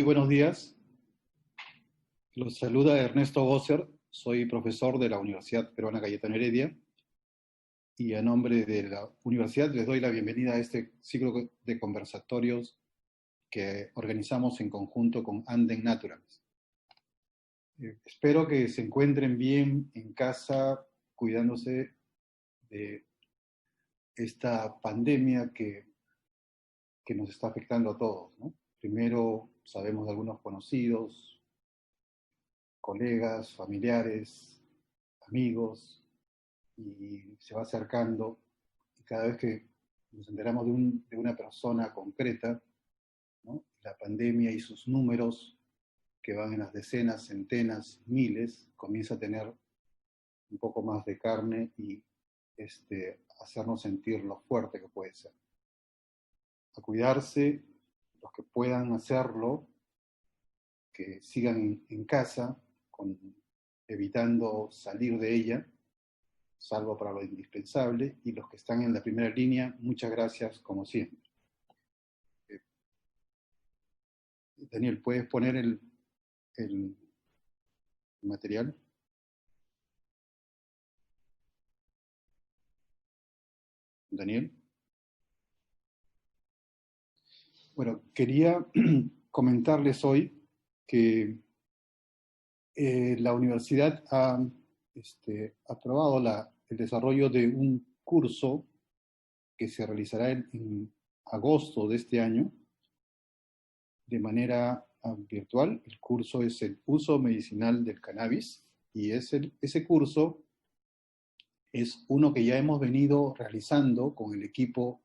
buenos días. Los saluda Ernesto Gosser, soy profesor de la Universidad Peruana Cayetano Heredia y a nombre de la universidad les doy la bienvenida a este ciclo de conversatorios que organizamos en conjunto con Anden Naturals. Espero que se encuentren bien en casa, cuidándose de esta pandemia que nos está afectando a todos, ¿no? Primero sabemos de algunos conocidos, colegas, familiares, amigos, y se va acercando, y cada vez que nos enteramos de una persona concreta, ¿no? La pandemia y sus números, que van en las decenas, centenas, miles, comienza a tener un poco más de carne y hacernos sentir lo fuerte que puede ser. A cuidarse, los que puedan hacerlo, que sigan en casa, evitando salir de ella, salvo para lo indispensable, y los que están en la primera línea, muchas gracias como siempre. Daniel, ¿puedes poner el material? Daniel. Bueno, quería comentarles hoy que la universidad ha aprobado el desarrollo de un curso que se realizará en agosto de este año de manera virtual. El curso es el uso medicinal del cannabis y ese curso es uno que ya hemos venido realizando con el equipo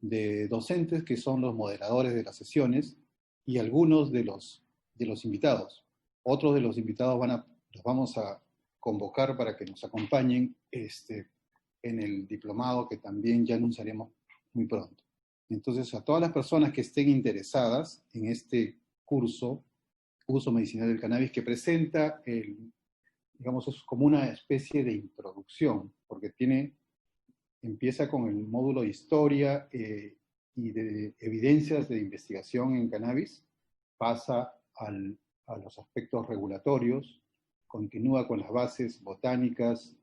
de docentes que son los moderadores de las sesiones y algunos de los invitados. Otros de los invitados los vamos a convocar para que nos acompañen en el diplomado que también ya anunciaremos muy pronto. Entonces, a todas las personas que estén interesadas en este curso, Uso Medicinal del Cannabis, que presenta, digamos, es como una especie de introducción, porque empieza con el módulo de historia y de evidencias de investigación en cannabis, pasa a los aspectos regulatorios, continúa con las bases botánicas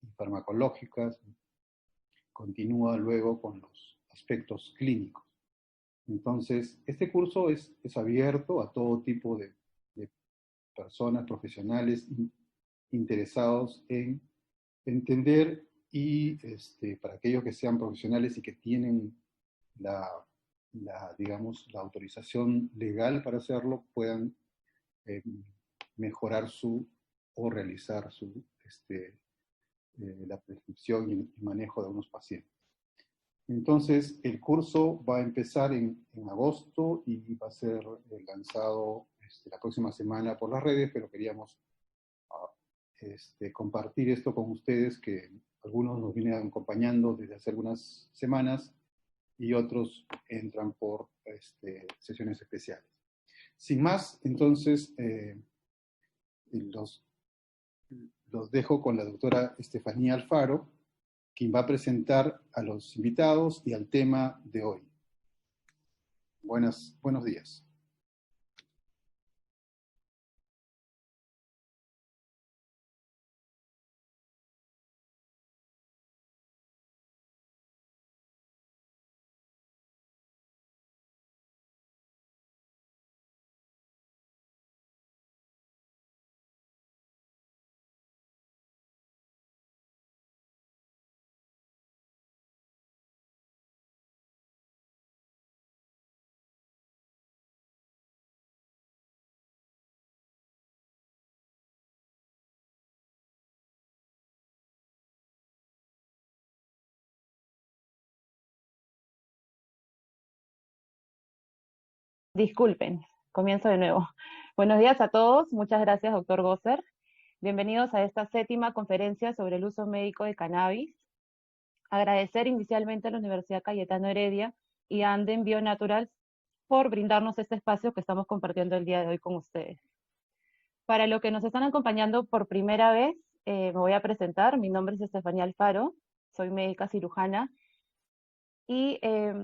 y farmacológicas, continúa luego con los aspectos clínicos. Entonces, este curso es abierto a todo tipo de personas, profesionales interesados en entender y para aquellos que sean profesionales y que tienen digamos, la autorización legal para hacerlo, puedan mejorar o realizar la prescripción y manejo de unos pacientes. Entonces, el curso va a empezar en agosto y va a ser lanzado la próxima semana por las redes, pero queríamos compartir esto con ustedes, que algunos nos vienen acompañando desde hace algunas semanas y otros entran por sesiones especiales. Sin más, entonces, los dejo con la doctora Estefanía Alfaro, quien va a presentar a los invitados y al tema de hoy. Buenos días. Disculpen, comienzo de nuevo. Buenos días a todos, muchas gracias, doctor Gosser. Bienvenidos a esta 7ª conferencia sobre el uso médico de cannabis. Agradecer inicialmente a la Universidad Cayetano Heredia y a Anden Bionaturals por brindarnos este espacio que estamos compartiendo el día de hoy con ustedes. Para los que nos están acompañando por primera vez, me voy a presentar. Mi nombre es Estefanía Alfaro, soy médica cirujana y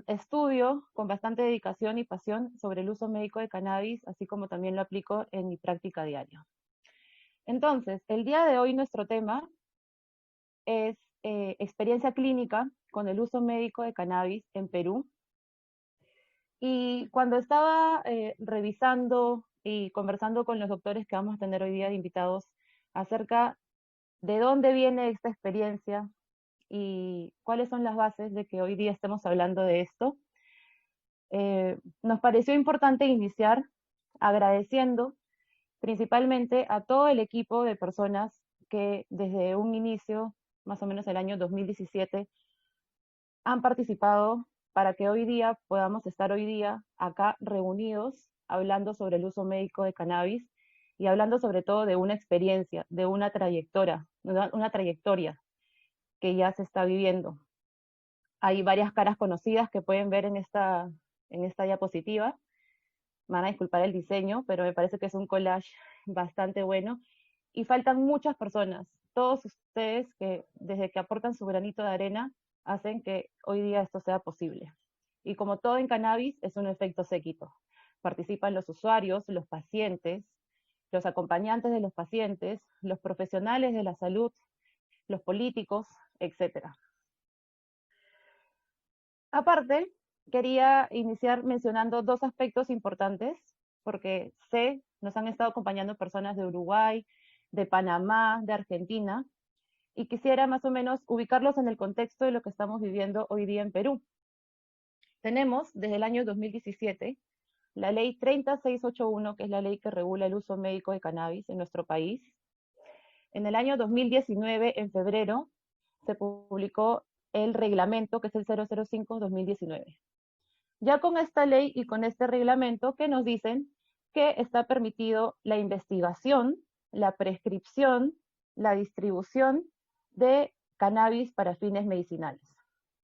estudio con bastante dedicación y pasión sobre el uso médico de cannabis, así como también lo aplico en mi práctica diaria. Entonces, el día de hoy nuestro tema es experiencia clínica con el uso médico de cannabis en Perú. Y cuando estaba revisando y conversando con los doctores que vamos a tener hoy día de invitados acerca de dónde viene esta experiencia y cuáles son las bases de que hoy día estemos hablando de esto, nos pareció importante iniciar agradeciendo principalmente a todo el equipo de personas que desde un inicio, más o menos el año 2017, han participado para que hoy día podamos estar hoy día acá reunidos hablando sobre el uso médico de cannabis y hablando sobre todo de una experiencia, de una trayectoria que ya se está viviendo. Hay varias caras conocidas que pueden ver en esta diapositiva. Me van a disculpar el diseño, pero me parece que es un collage bastante bueno. Y faltan muchas personas, todos ustedes que desde que aportan su granito de arena, hacen que hoy día esto sea posible. Y como todo en cannabis, es un efecto séquito. Participan los usuarios, los pacientes, los acompañantes de los pacientes, los profesionales de la salud, los políticos, etcétera. Aparte, quería iniciar mencionando dos aspectos importantes, porque nos han estado acompañando personas de Uruguay, de Panamá, de Argentina, y quisiera más o menos ubicarlos en el contexto de lo que estamos viviendo hoy día en Perú. Tenemos desde el año 2017 la ley 30681, que es la ley que regula el uso médico de cannabis en nuestro país. En el año 2019, en febrero, se publicó el reglamento, que es el 005-2019. Ya con esta ley y con este reglamento que nos dicen que está permitido la investigación, la prescripción, la distribución de cannabis para fines medicinales.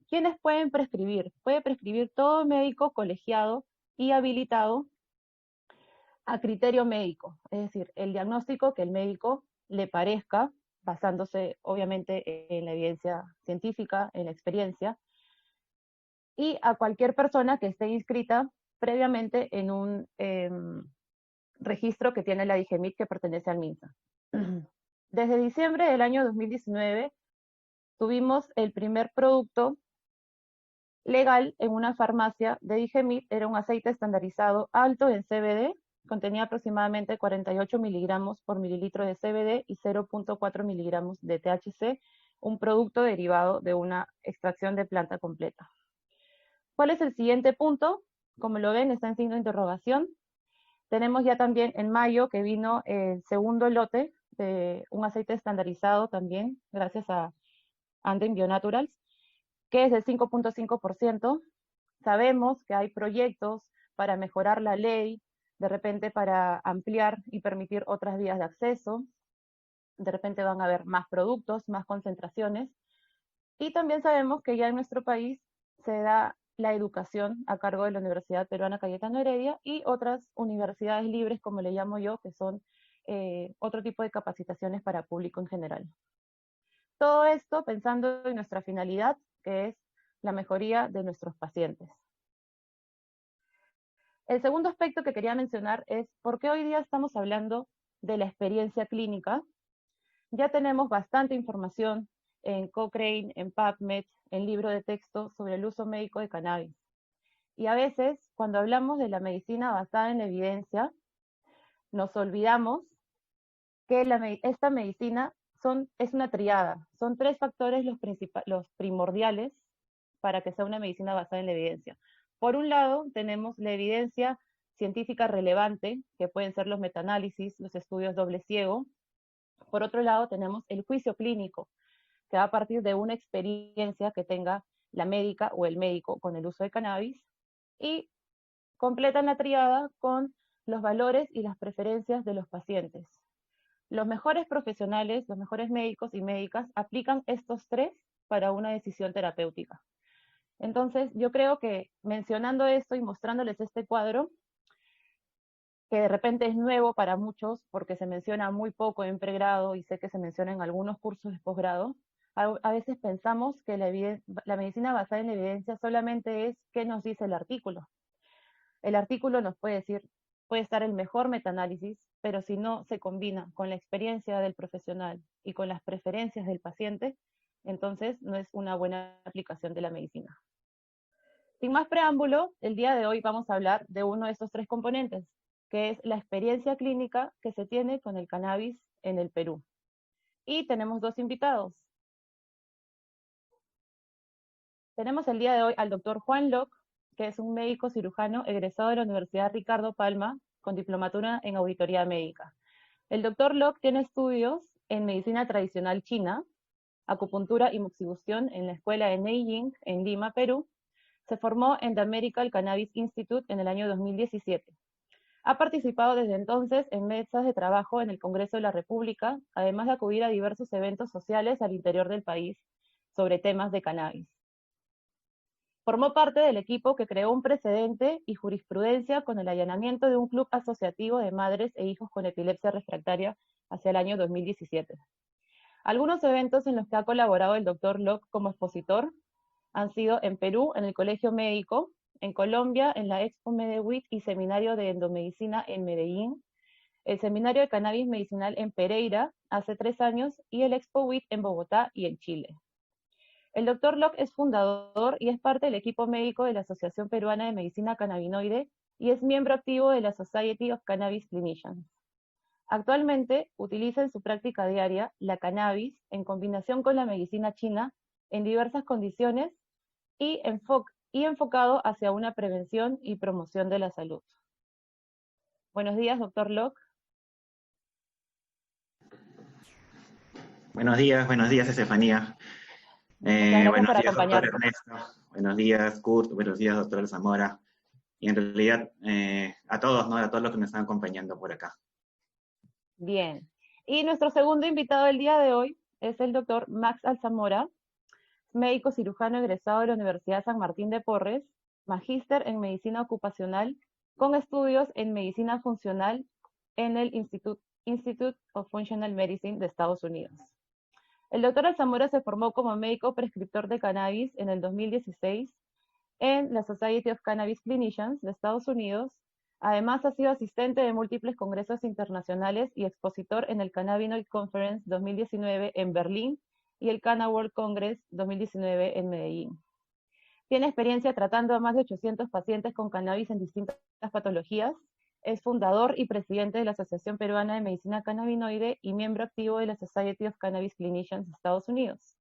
¿Quiénes pueden prescribir? Puede prescribir todo médico colegiado y habilitado a criterio médico, es decir, el diagnóstico que el médico le parezca, basándose obviamente en la evidencia científica, en la experiencia, y a cualquier persona que esté inscrita previamente en un registro que tiene la DIGEMIT que pertenece al MINSA. Desde diciembre del año 2019 tuvimos el primer producto legal en una farmacia de DIGEMIT, era un aceite estandarizado alto en CBD, contenía aproximadamente 48 miligramos por mililitro de CBD y 0.4 miligramos de THC, un producto derivado de una extracción de planta completa. ¿Cuál es el siguiente punto? Como lo ven, está en signo de interrogación. Tenemos ya también en mayo que vino el segundo lote de un aceite estandarizado también, gracias a Anden Bionaturals, que es del 5.5%. Sabemos que hay proyectos para mejorar la ley, de repente para ampliar y permitir otras vías de acceso. De repente van a haber más productos, más concentraciones. Y también sabemos que ya en nuestro país se da la educación a cargo de la Universidad Peruana Cayetano Heredia y otras universidades libres, como le llamo yo, que son otro tipo de capacitaciones para público en general. Todo esto pensando en nuestra finalidad, que es la mejoría de nuestros pacientes. El segundo aspecto que quería mencionar es por qué hoy día estamos hablando de la experiencia clínica. Ya tenemos bastante información en Cochrane, en PubMed, en libro de texto sobre el uso médico de cannabis. Y a veces, cuando hablamos de la medicina basada en la evidencia, nos olvidamos que esta medicina es una triada. Son tres factores los primordiales para que sea una medicina basada en la evidencia. Por un lado, tenemos la evidencia científica relevante, que pueden ser los metaanálisis, los estudios doble ciego. Por otro lado, tenemos el juicio clínico, que va a partir de una experiencia que tenga la médica o el médico con el uso de cannabis, y completan la triada con los valores y las preferencias de los pacientes. Los mejores profesionales, los mejores médicos y médicas aplican estos tres para una decisión terapéutica. Entonces, yo creo que mencionando esto y mostrándoles este cuadro, que de repente es nuevo para muchos porque se menciona muy poco en pregrado y sé que se menciona en algunos cursos de posgrado, A veces pensamos que la medicina basada en evidencia solamente es qué nos dice el artículo. El artículo nos puede decir, puede estar el mejor metaanálisis, pero si no se combina con la experiencia del profesional y con las preferencias del paciente, entonces no es una buena aplicación de la medicina. Sin más preámbulo, el día de hoy vamos a hablar de uno de estos tres componentes, que es la experiencia clínica que se tiene con el cannabis en el Perú. Y tenemos dos invitados. Tenemos el día de hoy al doctor Juan Locke, que es un médico cirujano egresado de la Universidad Ricardo Palma, con diplomatura en auditoría médica. El doctor Locke tiene estudios en medicina tradicional china, acupuntura y moxibustión en la escuela de Neijing, en Lima, Perú. Se formó en The American Cannabis Institute en el año 2017. Ha participado desde entonces en mesas de trabajo en el Congreso de la República, además de acudir a diversos eventos sociales al interior del país sobre temas de cannabis. Formó parte del equipo que creó un precedente y jurisprudencia con el allanamiento de un club asociativo de madres e hijos con epilepsia refractaria hacia el año 2017. Algunos eventos en los que ha colaborado el Dr. Locke como expositor han sido en Perú, en el Colegio Médico, en Colombia, en la Expo Medewit y Seminario de Endomedicina en Medellín, el Seminario de Cannabis Medicinal en Pereira hace 3 años y el Expo WIT en Bogotá y en Chile. El Dr. Locke es fundador y es parte del equipo médico de la Asociación Peruana de Medicina Cannabinoide y es miembro activo de la Society of Cannabis Clinicians. Actualmente utiliza en su práctica diaria la cannabis en combinación con la medicina china en diversas condiciones y enfocado hacia una prevención y promoción de la salud. Buenos días, doctor Locke. Buenos días, Estefanía. Muchas gracias Buenos por días, doctor acompañarnos. Ernesto. Buenos días, Kurt. Buenos días, doctor Zamora. Y en realidad, a todos, ¿no? A todos los que me están acompañando por acá. Bien. Y nuestro segundo invitado del día de hoy es el doctor Max Alzamora, médico cirujano egresado de la Universidad San Martín de Porres, magíster en medicina ocupacional, con estudios en medicina funcional en el Institute of Functional Medicine de Estados Unidos. El doctor Alzamora se formó como médico prescriptor de cannabis en el 2016 en la Society of Cannabis Clinicians de Estados Unidos. Además, ha sido asistente de múltiples congresos internacionales y expositor en el Cannabinoid Conference 2019 en Berlín y el Canna World Congress 2019 en Medellín. Tiene experiencia tratando a más de 800 pacientes con cannabis en distintas patologías. Es fundador y presidente de la Asociación Peruana de Medicina Cannabinoide y miembro activo de la Society of Cannabis Clinicians de Estados Unidos.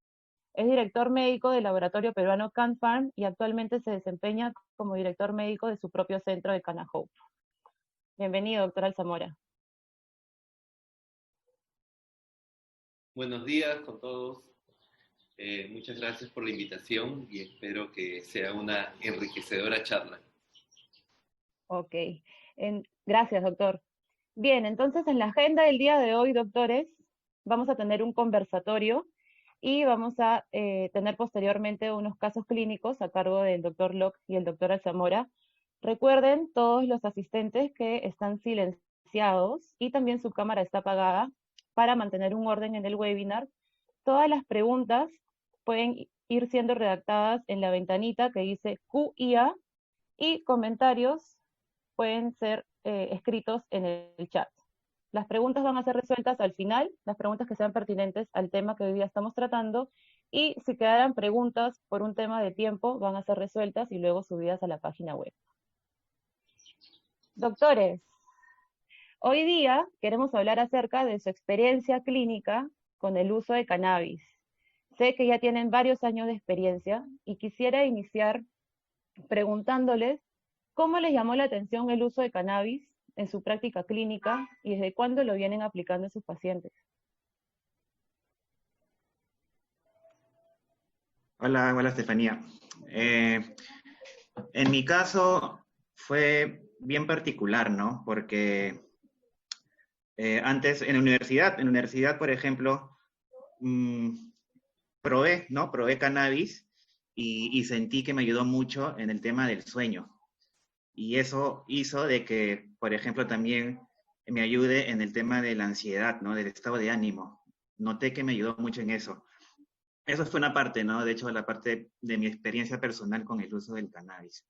Es director médico del laboratorio peruano CanPharm y actualmente se desempeña como director médico de su propio centro de CannaHope. Bienvenido, doctor Alzamora. Buenos días con todos. Muchas gracias por la invitación y espero que sea una enriquecedora charla. Ok, gracias, doctor. Bien, entonces en la agenda del día de hoy, doctores, vamos a tener un conversatorio y vamos a tener posteriormente unos casos clínicos a cargo del doctor Locke y el doctor Alzamora. Recuerden todos los asistentes que están silenciados y también su cámara está apagada para mantener un orden en el webinar. Todas las preguntas pueden ir siendo redactadas en la ventanita que dice QIA y comentarios pueden ser escritos en el chat. Las preguntas van a ser resueltas al final, las preguntas que sean pertinentes al tema que hoy día estamos tratando, y si quedaran preguntas por un tema de tiempo, van a ser resueltas y luego subidas a la página web. Doctores, hoy día queremos hablar acerca de su experiencia clínica con el uso de cannabis. Sé que ya tienen varios años de experiencia y quisiera iniciar preguntándoles cómo les llamó la atención el uso de cannabis en su práctica clínica y desde cuándo lo vienen aplicando en sus pacientes. Hola, Estefanía. En mi caso fue bien particular, ¿no? Porque antes en la universidad, por ejemplo, probé cannabis y sentí que me ayudó mucho en el tema del sueño. Y eso hizo de que, por ejemplo, también me ayude en el tema de la ansiedad, ¿no? Del estado de ánimo. Noté que me ayudó mucho en eso. eso fue una parte, ¿no? De hecho, la parte de mi experiencia personal con el uso del cannabis.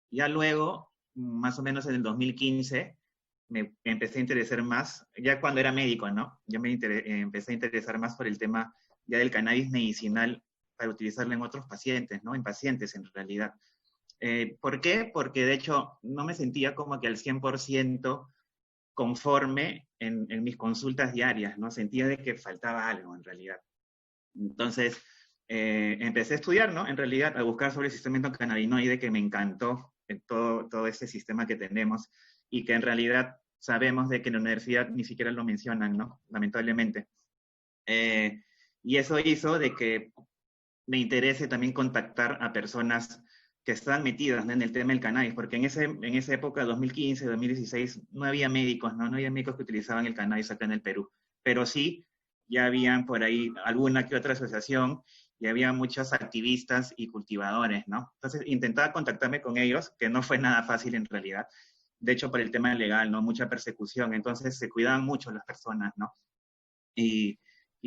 Ya luego, más o menos en el 2015, me empecé a interesar más, ya cuando era médico, ¿no? Yo empecé a interesar más por el tema ya del cannabis medicinal para utilizarlo en otros pacientes, ¿no? En pacientes, en realidad. ¿Por qué? Porque de hecho no me sentía como que al 100% conforme en mis consultas diarias, ¿no? Sentía de que faltaba algo en realidad. Entonces, empecé a estudiar, ¿no? En realidad, a buscar sobre el sistema endocannabinoide, que me encantó todo este sistema que tenemos y que en realidad sabemos de que en la universidad ni siquiera lo mencionan, ¿no? Lamentablemente. Y eso hizo de que me interese también contactar a personas que están metidas, ¿no?, en el tema del cannabis, porque en esa época, 2015, 2016, no había médicos, ¿no? No había médicos que utilizaban el cannabis acá en el Perú, pero sí, ya habían por ahí alguna que otra asociación y había muchos activistas y cultivadores, ¿no? Entonces intentaba contactarme con ellos, que no fue nada fácil en realidad, de hecho por el tema legal, ¿no? Mucha persecución, entonces se cuidaban mucho las personas, ¿no? Y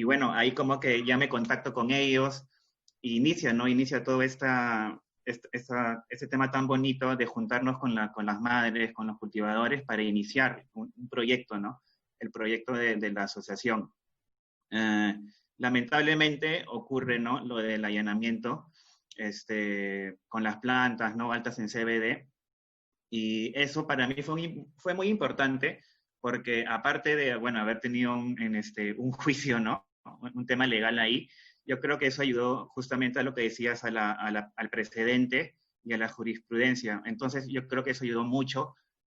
bueno, ahí como que ya me contacto con ellos, y inicia, ¿no? Inicia todo este tema tan bonito de juntarnos con las madres, con los cultivadores, para iniciar un proyecto, ¿no? El proyecto de la asociación. Lamentablemente ocurre, ¿no?, lo del allanamiento con las plantas, ¿no?, altas en CBD, y eso para mí fue muy importante, porque aparte de, bueno, haber tenido un juicio, ¿no?, un tema legal ahí, yo creo que eso ayudó justamente a lo que decías, al precedente y a la jurisprudencia. Entonces yo creo que eso ayudó mucho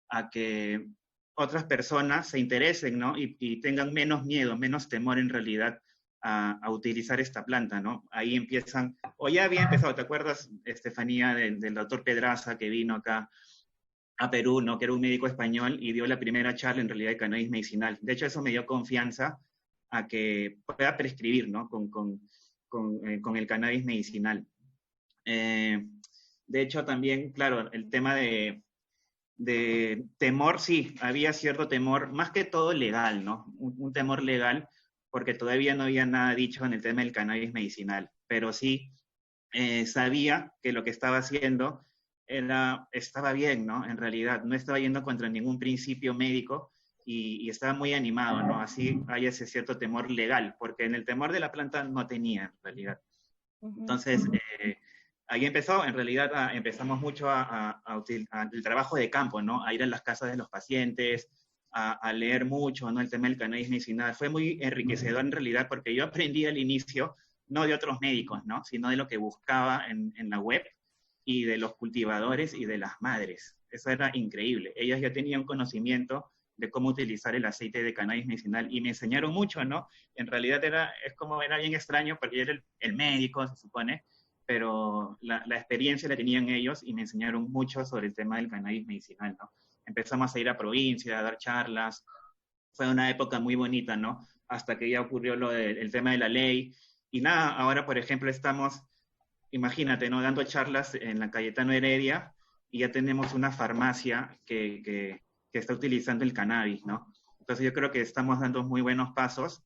a que otras personas se interesen, ¿no? Y tengan menos miedo, menos temor en realidad a utilizar esta planta, ¿no? Ahí empiezan, o ya había empezado, ¿te acuerdas, Estefanía, del doctor Pedraza, que vino acá a Perú, ¿no? Que era un médico español y dio la primera charla en realidad de cannabis medicinal? De hecho, eso me dio confianza a que pueda prescribir, ¿no? Con el cannabis medicinal. De hecho, también, claro, el tema de temor, sí, había cierto temor, más que todo legal, ¿no? Un temor legal, porque todavía no había nada dicho en el tema del cannabis medicinal, pero sí sabía que lo que estaba haciendo estaba bien, ¿no? En realidad, no estaba yendo contra ningún principio médico y estaba muy animado, ¿no? Así hay ese cierto temor legal, porque en el temor de la planta no tenía, en realidad. Entonces, ahí empezó, en realidad empezamos mucho el trabajo de campo, ¿no? A ir a las casas de los pacientes, a leer mucho, ¿no? El tema del cannabis medicinal. Fue muy enriquecedor en realidad, porque yo aprendí al inicio, no de otros médicos, ¿no?, sino de lo que buscaba en la web y de los cultivadores y de las madres. Eso era increíble. Ellas ya tenían conocimiento de cómo utilizar el aceite de cannabis medicinal y me enseñaron mucho, ¿no? En realidad era bien extraño, porque yo era el médico, se supone, pero la experiencia la tenían ellos y me enseñaron mucho sobre el tema del cannabis medicinal, ¿no? Empezamos a ir a provincia, a dar charlas. Fue una época muy bonita, ¿no? Hasta que ya ocurrió el tema de la ley. Y nada, ahora, por ejemplo, estamos, imagínate, ¿no?, dando charlas en la Cayetano Heredia, y ya tenemos una farmacia que está utilizando el cannabis, ¿no? Entonces yo creo que estamos dando muy buenos pasos,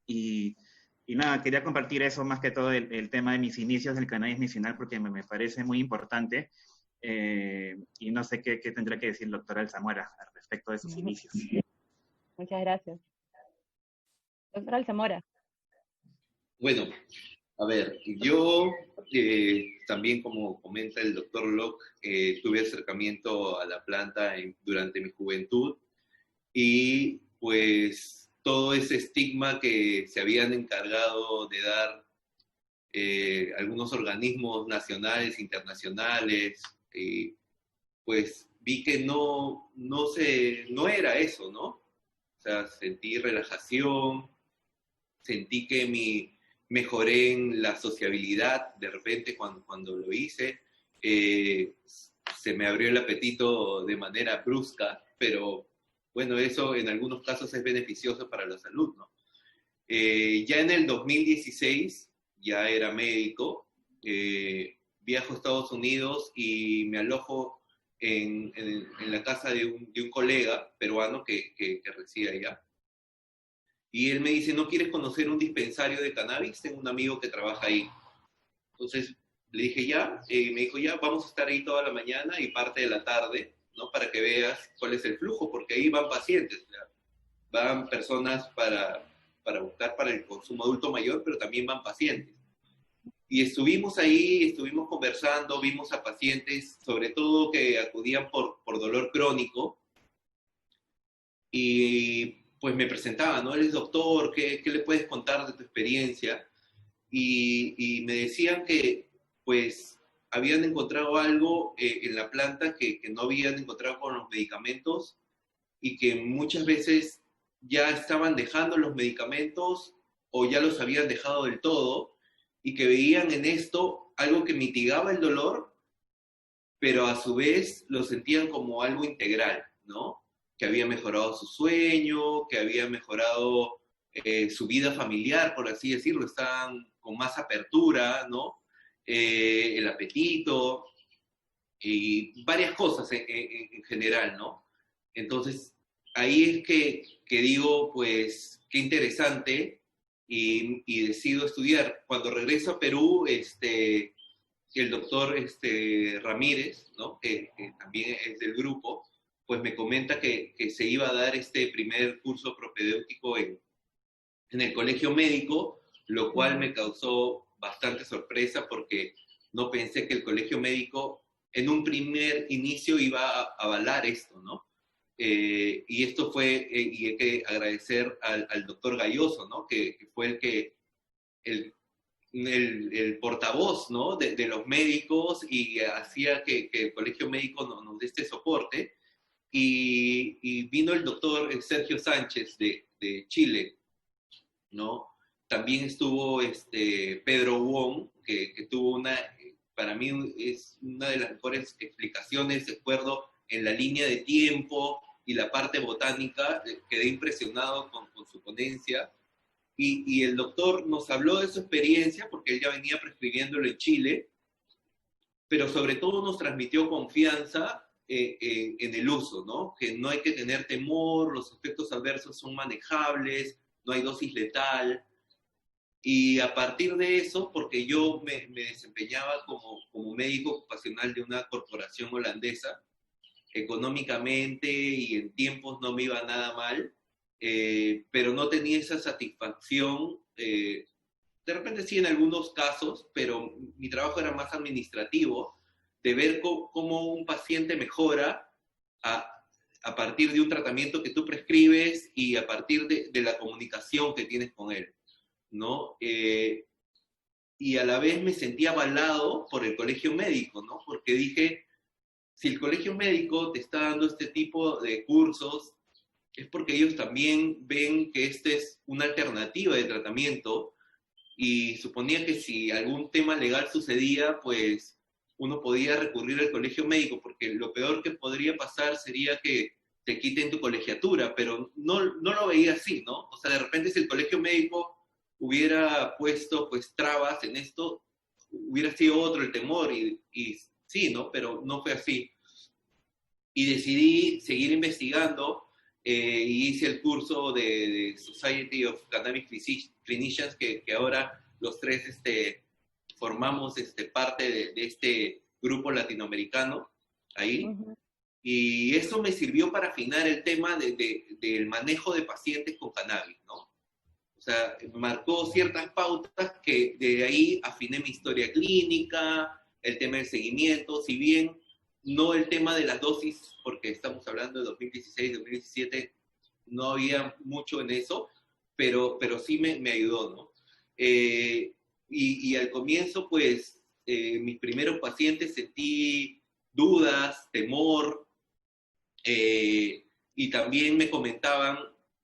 y nada, quería compartir eso, más que todo el tema de mis inicios del cannabis medicinal, porque me parece muy importante, y no sé qué tendrá que decir el doctor Alzamora al respecto de sus inicios. Muchas gracias. Doctor Alzamora. Bueno, a ver, yo también, como comenta el doctor Locke, tuve acercamiento a la planta durante mi juventud, y pues todo ese estigma que se habían encargado de dar algunos organismos nacionales, internacionales, pues vi que no era eso, ¿no? O sea, sentí relajación, sentí que mejoré en la sociabilidad de repente cuando lo hice. Se me abrió el apetito de manera brusca, pero bueno, eso en algunos casos es beneficioso para la salud, ¿no? Ya en el 2016, ya era médico, viajo a Estados Unidos y me alojo en la casa de un colega peruano que reside allá. Y él me dice, ¿no quieres conocer un dispensario de cannabis? Tengo un amigo que trabaja ahí. Entonces le dije ya, me dijo ya, vamos a estar ahí toda la mañana y parte de la tarde, ¿no? Para que veas cuál es el flujo, porque ahí van pacientes, ¿ya? Van personas para buscar para el consumo adulto mayor, pero también van pacientes. Y estuvimos ahí, estuvimos conversando, vimos a pacientes, sobre todo que acudían por dolor crónico, y pues me presentaba, ¿no? Él es doctor, ¿qué le puedes contar de tu experiencia? Y me decían que pues habían encontrado algo en la planta que no habían encontrado con los medicamentos y que muchas veces ya estaban dejando los medicamentos o ya los habían dejado del todo y que veían en esto algo que mitigaba el dolor, pero a su vez lo sentían como algo integral, ¿no? Que había mejorado su sueño, que había mejorado su vida familiar, por así decirlo, estaban con más apertura, ¿no? El apetito y varias cosas en general, ¿no? Entonces, ahí es que digo, pues, qué interesante y decido estudiar. Cuando regreso a Perú, el doctor Ramírez, ¿no? Que también es del grupo, pues me comenta que se iba a dar este primer curso propedéutico en el colegio médico, lo cual me causó bastante sorpresa porque no pensé que el colegio médico en un primer inicio iba a avalar esto, ¿no? Y esto fue, y hay que agradecer al doctor Galloso, ¿no? Que fue el portavoz, ¿no? De los médicos y hacía que el colegio médico nos dé este soporte. Y vino el doctor Sergio Sánchez de Chile, ¿no? También estuvo Pedro Wong, que tuvo para mí es una de las mejores explicaciones, de acuerdo en la línea de tiempo y la parte botánica, quedé impresionado con su ponencia. Y el doctor nos habló de su experiencia, porque él ya venía prescribiéndolo en Chile, pero sobre todo nos transmitió confianza en el uso, ¿no? Que no hay que tener temor, los efectos adversos son manejables, no hay dosis letal. Y a partir de eso, porque yo me desempeñaba como médico ocupacional de una corporación holandesa, económicamente y en tiempos no me iba nada mal, pero no tenía esa satisfacción, de repente sí en algunos casos, pero mi trabajo era más administrativo, de ver cómo un paciente mejora a partir de un tratamiento que tú prescribes y a partir de la comunicación que tienes con él, ¿no? Y a la vez me sentía avalado por el colegio médico, ¿no? Porque dije, si el colegio médico te está dando este tipo de cursos, es porque ellos también ven que esta es una alternativa de tratamiento y suponía que si algún tema legal sucedía, pues uno podía recurrir al colegio médico, porque lo peor que podría pasar sería que te quiten tu colegiatura, pero no lo veía así, ¿no? O sea, de repente si el colegio médico hubiera puesto pues trabas en esto, hubiera sido otro el temor y sí, ¿no? Pero no fue así. Y decidí seguir investigando y hice el curso de Society of Cannabis Clinicians, que ahora los tres formamos parte de este grupo latinoamericano ahí. Ujú. Y eso me sirvió para afinar el tema del manejo de pacientes con cannabis, ¿no? O sea, marcó ciertas pautas que de ahí afiné mi historia clínica, el tema del seguimiento, si bien no el tema de las dosis, porque estamos hablando de 2016, 2017, no había mucho en eso, pero sí me ayudó, ¿no? Y al comienzo, pues, mis primeros pacientes sentí dudas, temor, y también me comentaban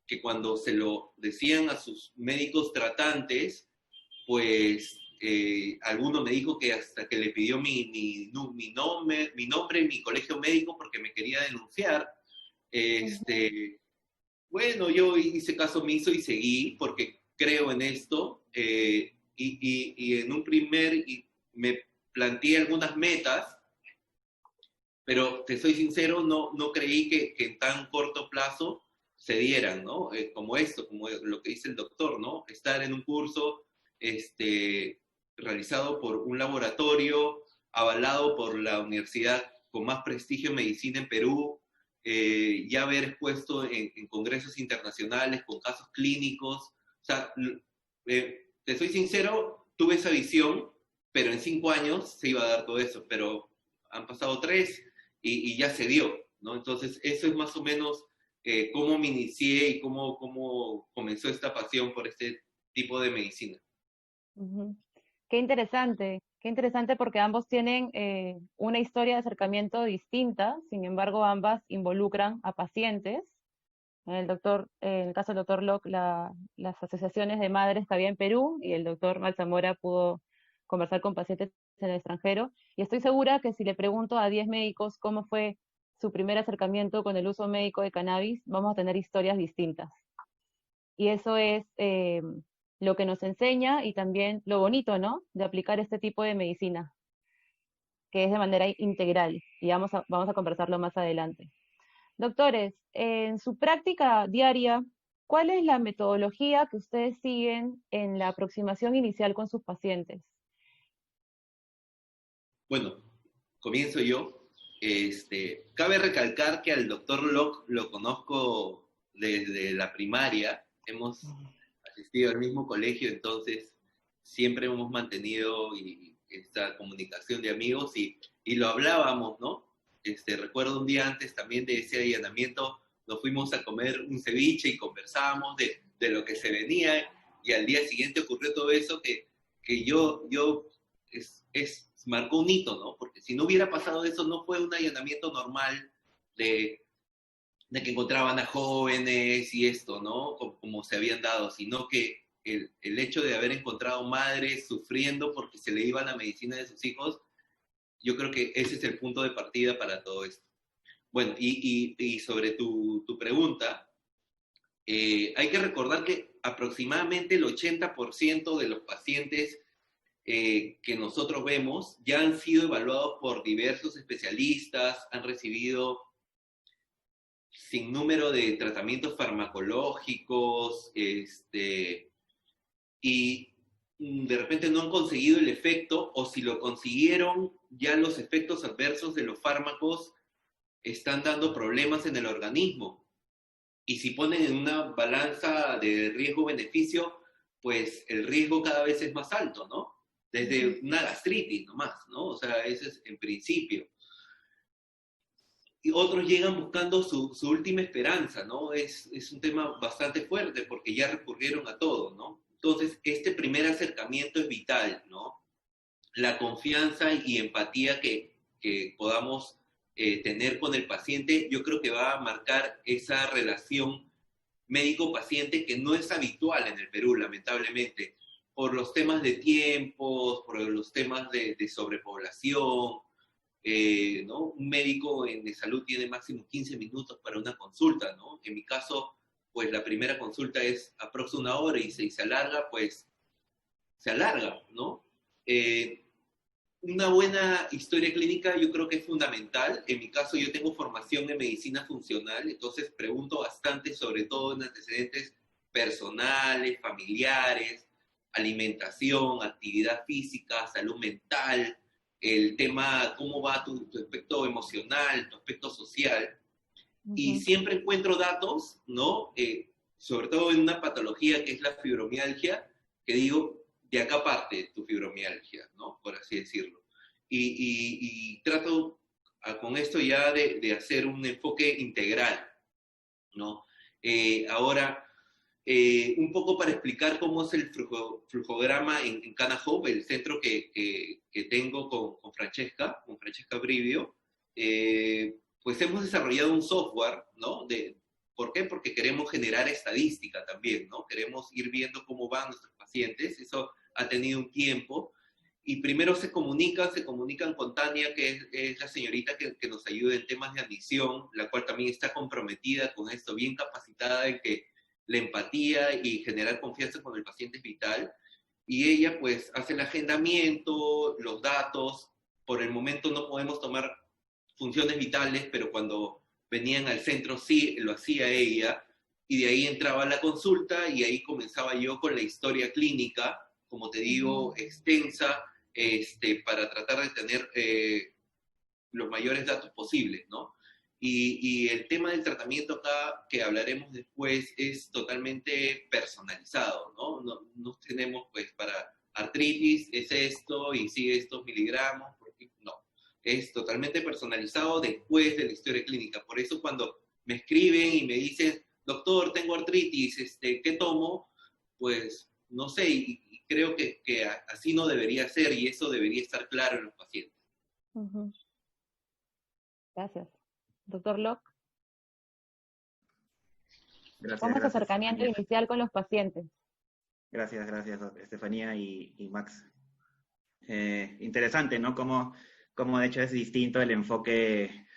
que cuando se lo decían a sus médicos tratantes, pues alguno me dijo que hasta que le pidió mi nombre y mi colegio médico porque me quería denunciar. Bueno, yo hice caso omiso y seguí porque creo en esto y en un me planteé algunas metas, pero te soy sincero, no creí que en tan corto plazo se dieran, ¿no? Como esto, como lo que dice el doctor, ¿no? Estar en un curso realizado por un laboratorio avalado por la universidad con más prestigio en medicina en Perú, ya haber expuesto en congresos internacionales con casos clínicos. O sea, te soy sincero, tuve esa visión, pero en 5 años se iba a dar todo eso, pero han pasado 3 y ya se dio, ¿no? Entonces, eso es más o menos cómo me inicié y cómo comenzó esta pasión por este tipo de medicina. Ujú. Qué interesante porque ambos tienen una historia de acercamiento distinta, sin embargo ambas involucran a pacientes. En el caso del doctor Locke, las asociaciones de madres que había en Perú y el doctor Malzamora pudo conversar con pacientes en el extranjero. Y estoy segura que si le pregunto a 10 médicos cómo fue su primer acercamiento con el uso médico de cannabis, vamos a tener historias distintas. Y eso es lo que nos enseña y también lo bonito, ¿no? De aplicar este tipo de medicina, que es de manera integral. Y vamos a conversarlo más adelante. Doctores, en su práctica diaria, ¿cuál es la metodología que ustedes siguen en la aproximación inicial con sus pacientes? Bueno, comienzo yo. Cabe recalcar que al doctor Locke lo conozco desde la primaria. Hemos asistido al mismo colegio, entonces siempre hemos mantenido esta comunicación de amigos y lo hablábamos, ¿no? Recuerdo un día antes también de ese allanamiento, nos fuimos a comer un ceviche y conversábamos de lo que se venía, y al día siguiente ocurrió todo eso que marcó un hito, ¿no? Porque si no hubiera pasado eso, no fue un allanamiento normal de que encontraban a jóvenes y esto, ¿no? Como se habían dado, sino que el hecho de haber encontrado madres sufriendo porque se le iba la medicina de sus hijos, yo creo que ese es el punto de partida para todo esto. Bueno, y sobre tu pregunta, hay que recordar que aproximadamente el 80% de los pacientes que nosotros vemos ya han sido evaluados por diversos especialistas, han recibido sin número de tratamientos farmacológicos, y de repente no han conseguido el efecto, o si lo consiguieron, ya los efectos adversos de los fármacos están dando problemas en el organismo. Y si ponen en una balanza de riesgo-beneficio, pues el riesgo cada vez es más alto, ¿no? Desde una gastritis nomás, ¿no? O sea, ese es en principio. Y otros llegan buscando su última esperanza, ¿no? Es un tema bastante fuerte porque ya recurrieron a todo, ¿no? Entonces, este primer acercamiento es vital, ¿no? La confianza y empatía que podamos tener con el paciente, yo creo que va a marcar esa relación médico-paciente que no es habitual en el Perú, lamentablemente, por los temas de tiempos, por los temas de sobrepoblación, ¿no? Un médico de salud tiene máximo 15 minutos para una consulta, ¿no? En mi caso, pues la primera consulta es aproximadamente 1 hora y si se alarga, pues se alarga, ¿no? Una buena historia clínica yo creo que es fundamental. En mi caso yo tengo formación en medicina funcional, entonces pregunto bastante sobre todo en antecedentes personales, familiares, alimentación, actividad física, salud mental, el tema, cómo va tu aspecto emocional, tu aspecto social. Y siempre encuentro datos, ¿no? Sobre todo en una patología que es la fibromialgia, que digo, de acá parte tu fibromialgia, ¿no? Por así decirlo. Y trato con esto ya de hacer un enfoque integral, ¿no? Ahora, un poco para explicar cómo es el flujograma en Cana Hope, el centro que tengo con Francesca Brivio, pues hemos desarrollado un software, ¿no? ¿Por qué? Porque queremos generar estadística también, ¿no? Queremos ir viendo cómo van nuestros pacientes, eso ha tenido un tiempo, y primero se comunican con Tania, que es la señorita que nos ayuda en temas de admisión, la cual también está comprometida con esto, bien capacitada en que la empatía y generar confianza con el paciente es vital, y ella pues hace el agendamiento, los datos. Por el momento no podemos tomar funciones vitales, pero cuando venían al centro sí lo hacía ella, y de ahí entraba a la consulta y ahí comenzaba yo con la historia clínica, como te digo, extensa, para tratar de tener los mayores datos posibles, ¿no? Y el tema del tratamiento acá, que hablaremos después, es totalmente personalizado, ¿no? No tenemos, pues, para artritis es esto y sigue estos miligramos, porque no. Es totalmente personalizado después de la historia clínica. Por eso cuando me escriben y me dicen, doctor, tengo artritis, ¿qué tomo? Pues, no sé, y creo que así no debería ser y eso debería estar claro en los pacientes. Gracias. Doctor Locke. Gracias, ¿Cómo es tu gracias, acercamiento Estefanía. inicial con los pacientes? Gracias, Estefanía y Max. Interesante, ¿no? Cómo de hecho es distinto el enfoque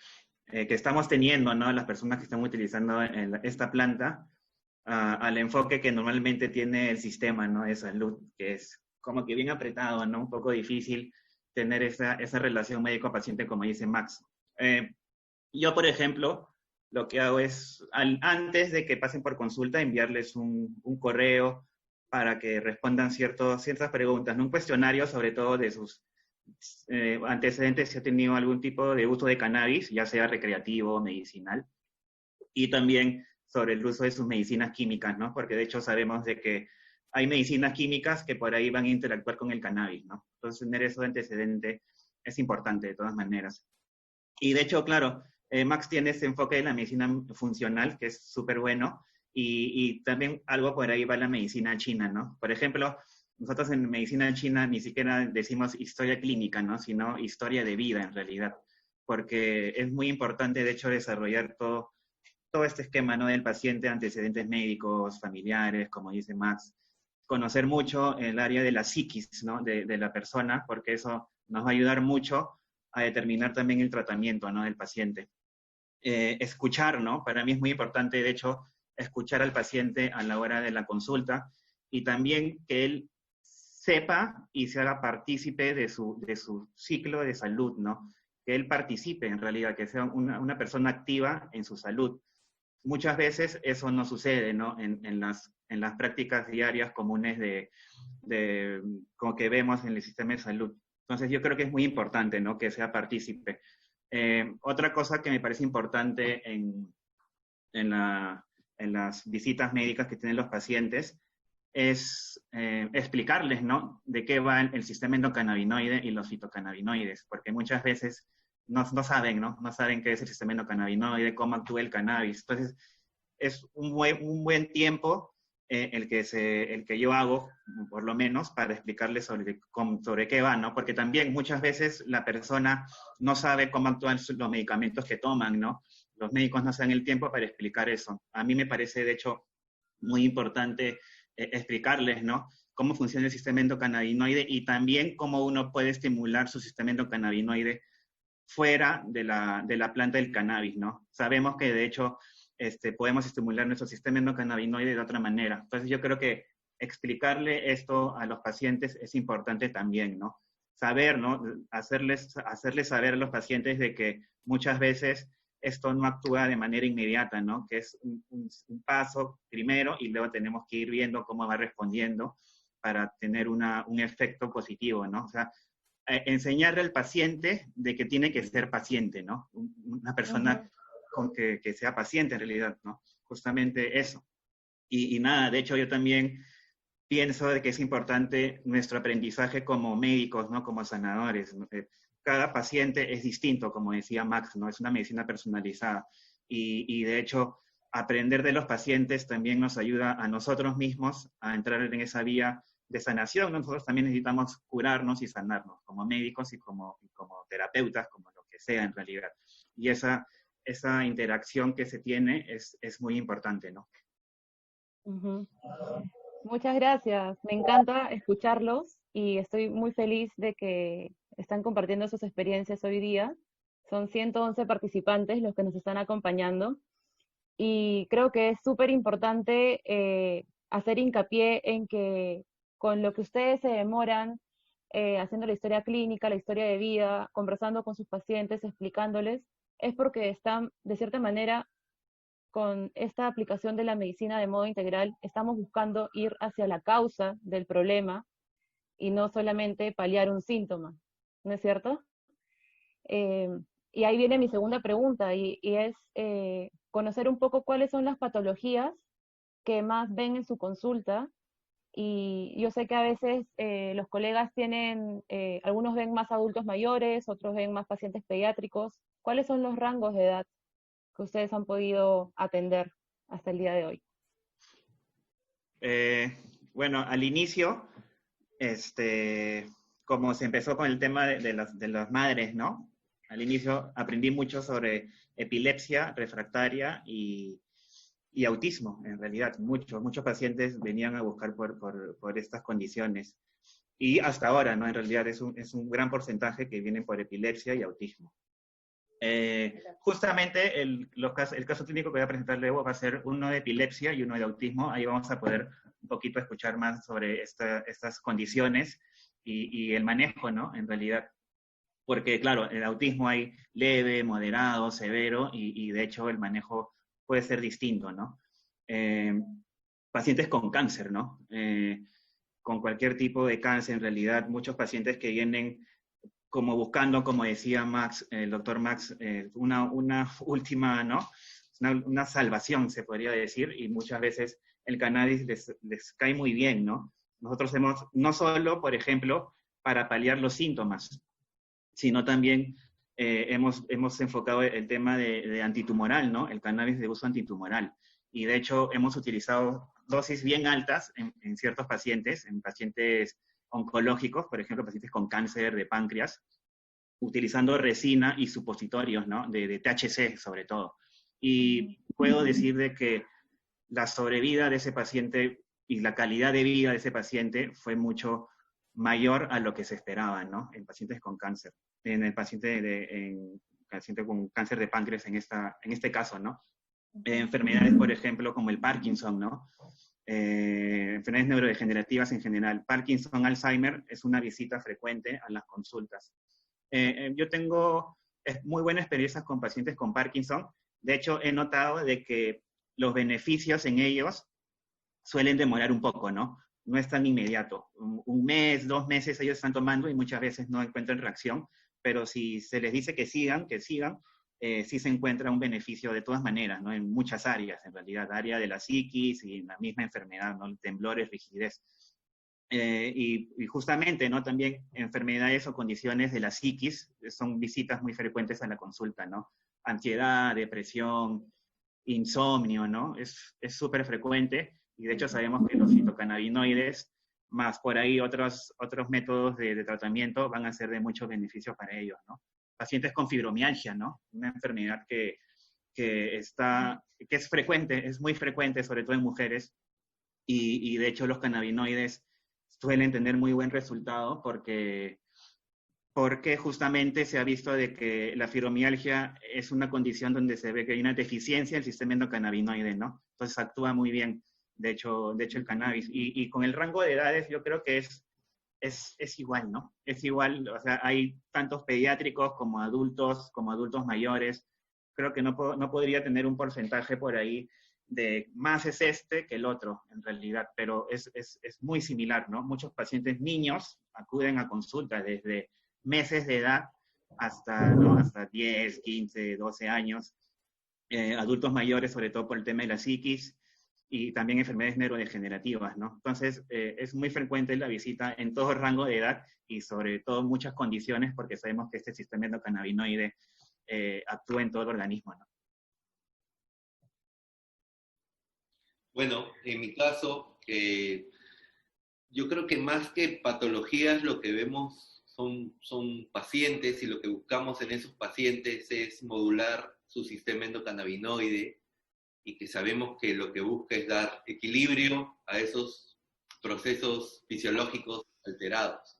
que estamos teniendo, ¿no? Las personas que están utilizando esta planta, al enfoque que normalmente tiene el sistema, ¿no? De salud, que es como que bien apretado, ¿no? Un poco difícil tener esa relación médico-paciente, como dice Max. Yo, por ejemplo, lo que hago es, antes de que pasen por consulta, enviarles un correo para que respondan ciertas preguntas, ¿no? Un cuestionario sobre todo de sus antecedentes, si ha tenido algún tipo de uso de cannabis, ya sea recreativo o medicinal, y también sobre el uso de sus medicinas químicas, ¿no? Porque de hecho sabemos de que hay medicinas químicas que por ahí van a interactuar con el cannabis, ¿no? Entonces tener eso de antecedente es importante de todas maneras. Y de hecho, claro, Max tiene ese enfoque de la medicina funcional, que es súper bueno, y también algo por ahí va la medicina china, ¿no? Por ejemplo, nosotros en medicina china ni siquiera decimos historia clínica, ¿no? Sino historia de vida en realidad, porque es muy importante, de hecho, desarrollar todo este esquema, ¿no? Del paciente, antecedentes médicos, familiares, como dice Max, conocer mucho el área de la psiquis, ¿no? De la persona, porque eso nos va a ayudar mucho a determinar también el tratamiento, ¿no? Del paciente. Escuchar, ¿no? Para mí es muy importante, de hecho, escuchar al paciente a la hora de la consulta y también que él sepa y se haga partícipe de su ciclo de salud, ¿no? Que él participe en realidad, que sea una persona activa en su salud. Muchas veces eso no sucede, ¿no? En las prácticas diarias comunes como que vemos en el sistema de salud. Entonces yo creo que es muy importante, ¿no? Que sea partícipe. Otra cosa que me parece importante en las visitas médicas que tienen los pacientes es explicarles, ¿no? De qué va el sistema endocannabinoide y los fitocannabinoides, porque muchas veces no saben, ¿no? No saben qué es el sistema endocannabinoide, cómo actúa el cannabis. Entonces, es un buen tiempo el que yo hago, por lo menos, para explicarles sobre qué va, ¿no? Porque también muchas veces la persona no sabe cómo actúan los medicamentos que toman, ¿no? Los médicos no se dan el tiempo para explicar eso. A mí me parece, de hecho, muy importante explicarles, ¿no? Cómo funciona el sistema endocannabinoide y también cómo uno puede estimular su sistema endocannabinoide fuera de la planta del cannabis, ¿no? Sabemos que, de hecho, podemos estimular nuestro sistema endocannabinoide de otra manera. Entonces, yo creo que explicarle esto a los pacientes es importante también, ¿no? Saber, ¿no? Hacerles saber a los pacientes de que muchas veces esto no actúa de manera inmediata, ¿no? Que es un paso primero y luego tenemos que ir viendo cómo va respondiendo para tener un efecto positivo, ¿no? O sea, enseñarle al paciente de que tiene que ser paciente, ¿no? Una persona que sea paciente en realidad, ¿no? Justamente eso. Y nada, de hecho yo también pienso de que es importante nuestro aprendizaje como médicos, ¿no? Como sanadores, ¿no? Cada paciente es distinto, como decía Max, ¿no? Es una medicina personalizada. Y de hecho, aprender de los pacientes también nos ayuda a nosotros mismos a entrar en esa vía de sanación. Nosotros también necesitamos curarnos y sanarnos como médicos y como terapeutas, como lo que sea en realidad. Y esa interacción que se tiene es muy importante, ¿no? Muchas gracias. Me encanta escucharlos y estoy muy feliz de que están compartiendo sus experiencias hoy día. Son 111 participantes los que nos están acompañando y creo que es súper importante hacer hincapié en que con lo que ustedes se demoran haciendo la historia clínica, la historia de vida, conversando con sus pacientes, explicándoles, es porque están de cierta manera con esta aplicación de la medicina de modo integral, estamos buscando ir hacia la causa del problema y no solamente paliar un síntoma, ¿no es cierto? Y ahí viene mi segunda pregunta, y es conocer un poco cuáles son las patologías que más ven en su consulta. Y yo sé que a veces los colegas tienen, algunos ven más adultos mayores, otros ven más pacientes pediátricos. ¿Cuáles son los rangos de edad que ustedes han podido atender hasta el día de hoy? Bueno, al inicio, como se empezó con el tema de las madres, ¿no? Al inicio aprendí mucho sobre epilepsia refractaria y autismo, en realidad. Muchos pacientes venían a buscar por estas condiciones. Y hasta ahora, ¿no? En realidad es un gran porcentaje que vienen por epilepsia y autismo. Justamente el caso clínico que voy a presentar luego va a ser uno de epilepsia y uno de autismo. Ahí vamos a poder un poquito escuchar más sobre estas condiciones y el manejo, ¿no? En realidad. Porque, claro, el autismo hay leve, moderado, severo, y de hecho el manejo puede ser distinto, ¿no? Pacientes con cáncer, ¿no? Con cualquier tipo de cáncer, en realidad, muchos pacientes que vienen como buscando, como decía Max, el doctor Max, una última, ¿no? Una salvación, se podría decir, y muchas veces el cannabis les cae muy bien, ¿no? Nosotros hemos, no solo, por ejemplo, para paliar los síntomas, sino también hemos enfocado el tema de antitumoral, ¿no? El cannabis de uso antitumoral. Y de hecho hemos utilizado dosis bien altas en ciertos pacientes, en pacientes oncológicos, por ejemplo, pacientes con cáncer de páncreas, utilizando resina y supositorios, ¿no? De THC sobre todo. Y puedo decir de que la sobrevida de ese paciente y la calidad de vida de ese paciente fue mucho mayor a lo que se esperaba, ¿no? En pacientes con cáncer, en el paciente con cáncer de páncreas en este caso, ¿no? Enfermedades, por ejemplo, como el Parkinson, ¿no? Enfermedades neurodegenerativas en general. Parkinson, Alzheimer, es una visita frecuente a las consultas. Yo tengo muy buenas experiencias con pacientes con Parkinson. De hecho, he notado de que los beneficios en ellos suelen demorar un poco, ¿no? No es tan inmediato. Un mes, 2 meses ellos están tomando y muchas veces no encuentran reacción, pero si se les dice que sigan, sí se encuentra un beneficio de todas maneras, ¿no? En muchas áreas, en realidad, área de la psiquis y en la misma enfermedad, ¿no? Temblores, rigidez. Y justamente, ¿no? También enfermedades o condiciones de la psiquis son visitas muy frecuentes a la consulta, ¿no? Ansiedad, depresión, insomnio, ¿no? Es súper frecuente. Y de hecho sabemos que los fitocannabinoides, más por ahí otros métodos de tratamiento, van a ser de mucho beneficio para ellos, ¿no? Pacientes con fibromialgia, ¿no? Una enfermedad que es frecuente, es muy frecuente, sobre todo en mujeres, y de hecho los cannabinoides suelen tener muy buen resultado porque justamente se ha visto de que la fibromialgia es una condición donde se ve que hay una deficiencia del sistema endocannabinoide, ¿no? Entonces actúa muy bien. De hecho el cannabis. Y con el rango de edades yo creo que es igual, ¿no? Es igual, o sea, hay tantos pediátricos como adultos mayores. Creo que no podría tener un porcentaje por ahí de más es este que el otro, en realidad, pero es muy similar, ¿no? Muchos pacientes niños acuden a consulta desde meses de edad hasta 10, 15, 12 años. Adultos mayores, sobre todo por el tema de la psiquis, y también enfermedades neurodegenerativas, ¿no? Entonces, es muy frecuente la visita en todo rango de edad y sobre todo muchas condiciones porque sabemos que este sistema endocannabinoide actúa en todo el organismo, ¿no? Bueno, en mi caso, yo creo que más que patologías, lo que vemos son pacientes y lo que buscamos en esos pacientes es modular su sistema endocannabinoide, y que sabemos que lo que busca es dar equilibrio a esos procesos fisiológicos alterados,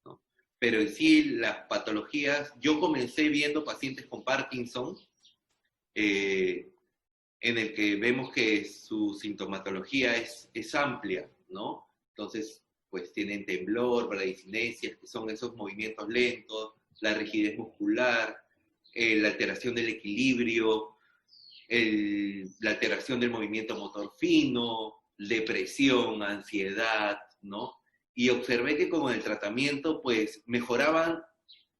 ¿no? Pero en sí, las patologías, yo comencé viendo pacientes con Parkinson, en el que vemos que su sintomatología es amplia, ¿no? Entonces, pues tienen temblor, bradicinesia, que son esos movimientos lentos, la rigidez muscular, la alteración del equilibrio, la alteración del movimiento motor fino, depresión, ansiedad, ¿no? Y observé que con el tratamiento, pues, mejoraban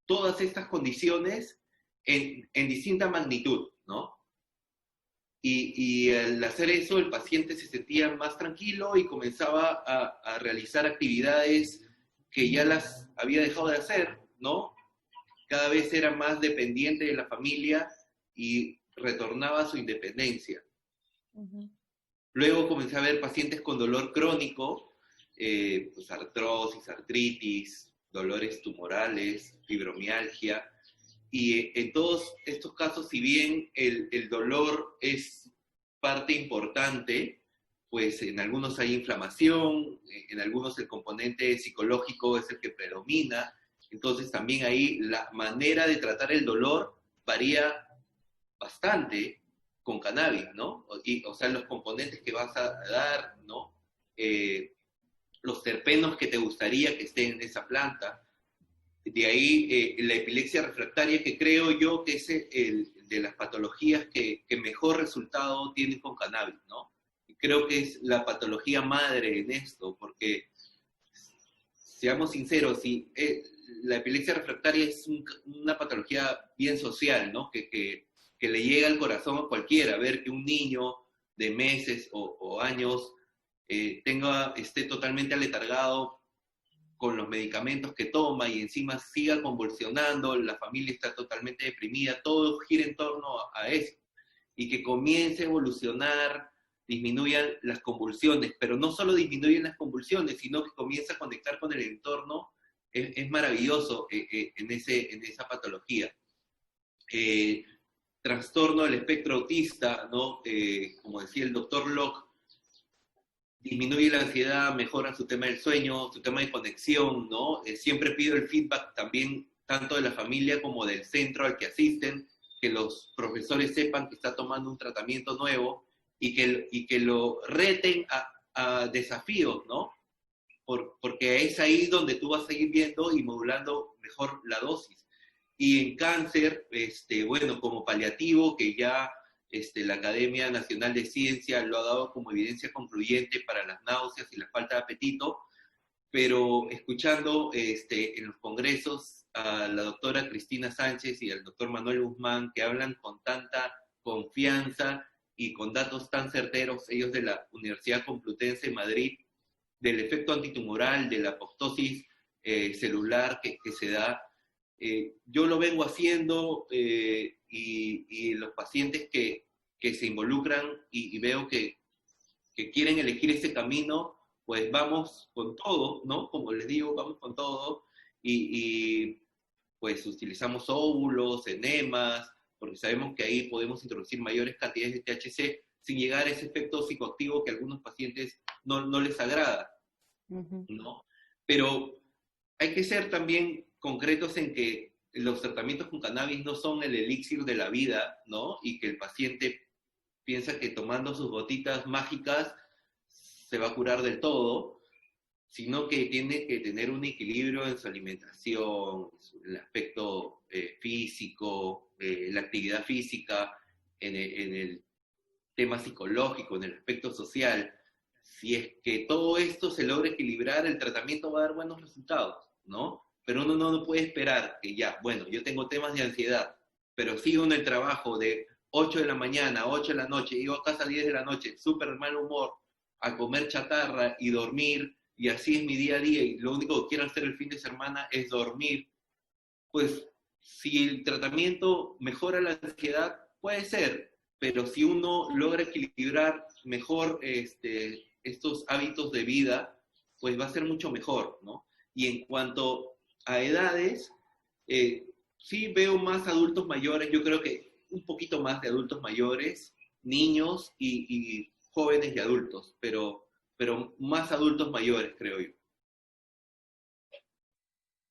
todas estas condiciones en distinta magnitud, ¿no? Y al hacer eso, el paciente se sentía más tranquilo y comenzaba a realizar actividades que ya las había dejado de hacer, ¿no? Cada vez era más dependiente de la familia y retornaba a su independencia. Ujú. Luego comencé a ver pacientes con dolor crónico, pues artrosis, artritis, dolores tumorales, fibromialgia, y en todos estos casos, si bien el dolor es parte importante, pues en algunos hay inflamación, en algunos el componente psicológico es el que predomina, entonces también ahí la manera de tratar el dolor varía bastante con cannabis, ¿no? O sea, los componentes que vas a dar, ¿no? Los terpenos que te gustaría que estén en esa planta. De ahí la epilepsia refractaria, que creo yo que es de las patologías que mejor resultado tiene con cannabis, ¿no? Y creo que es la patología madre en esto, porque, seamos sinceros, si, la epilepsia refractaria es una patología bien social, ¿no? Que le llega al corazón a cualquiera, ver que un niño de meses o años esté totalmente aletargado con los medicamentos que toma y encima siga convulsionando, la familia está totalmente deprimida, todo gira en torno a eso. Y que comience a evolucionar, disminuyan las convulsiones, pero no solo disminuyen las convulsiones, sino que comienza a conectar con el entorno, es maravilloso en esa patología. Trastorno del espectro autista, ¿no? Como decía el doctor Locke, disminuye la ansiedad, mejora su tema del sueño, su tema de conexión, ¿no? Siempre pido el feedback también tanto de la familia como del centro al que asisten, que los profesores sepan que está tomando un tratamiento nuevo y que lo reten a desafíos, ¿no? Porque es ahí donde tú vas a ir viendo y modulando mejor la dosis. Y en cáncer, bueno, como paliativo, que ya la Academia Nacional de Ciencia lo ha dado como evidencia concluyente para las náuseas y la falta de apetito, pero escuchando en los congresos a la doctora Cristina Sánchez y al doctor Manuel Guzmán, que hablan con tanta confianza y con datos tan certeros, ellos de la Universidad Complutense de Madrid, del efecto antitumoral, de la apoptosis celular que se da, yo lo vengo haciendo y los pacientes que se involucran y veo que quieren elegir ese camino, pues vamos con todo, ¿no? Como les digo, vamos con todo y pues utilizamos óvulos, enemas, porque sabemos que ahí podemos introducir mayores cantidades de THC sin llegar a ese efecto psicoactivo que a algunos pacientes no les agrada, ¿no? Pero hay que ser también concretos en que los tratamientos con cannabis no son el elixir de la vida, ¿no? Y que el paciente piensa que tomando sus gotitas mágicas se va a curar del todo, sino que tiene que tener un equilibrio en su alimentación, el aspecto físico, la actividad física, en el tema psicológico, en el aspecto social. Si es que todo esto se logra equilibrar, el tratamiento va a dar buenos resultados, ¿no? Pero uno no puede esperar que ya, bueno, yo tengo temas de ansiedad, pero sigo en el trabajo de 8 de la mañana, 8 de la noche, llego a casa a 10 de la noche, súper mal humor, a comer chatarra y dormir, y así es mi día a día, y lo único que quiero hacer el fin de semana es dormir, pues si el tratamiento mejora la ansiedad, puede ser, pero si uno logra equilibrar mejor estos hábitos de vida, pues va a ser mucho mejor, ¿no? Y en cuanto a edades, sí veo más adultos mayores, yo creo que un poquito más de adultos mayores, niños y jóvenes y adultos, pero más adultos mayores, creo yo.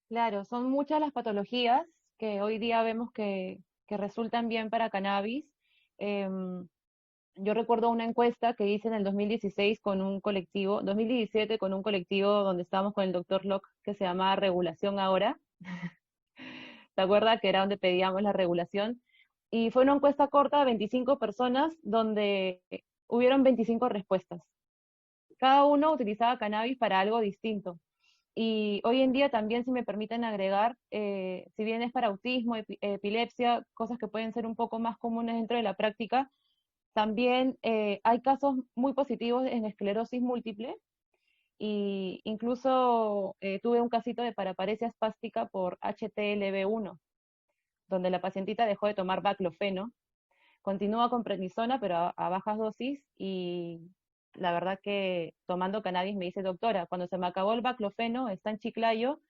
Claro, son muchas las patologías que hoy día vemos que resultan bien para cannabis. Yo recuerdo una encuesta que hice en el 2016 con un colectivo, 2017 con un colectivo donde estábamos con el doctor Locke, que se llamaba Regulación Ahora. ¿Te acuerdas? Que era donde pedíamos la regulación. Y fue una encuesta corta de 25 personas donde hubieron 25 respuestas. Cada uno utilizaba cannabis para algo distinto. Y hoy en día también, si me permiten agregar, si bien es para autismo, epilepsia, cosas que pueden ser un poco más comunes dentro de la práctica, también hay casos muy positivos en esclerosis múltiple, y incluso tuve un casito de paraparesia espástica por HTLV1, donde la pacientita dejó de tomar baclofeno, continúa con prednisona, pero a bajas dosis, y la verdad que tomando cannabis me dice, doctora, cuando se me acabó el baclofeno, está en Chiclayo,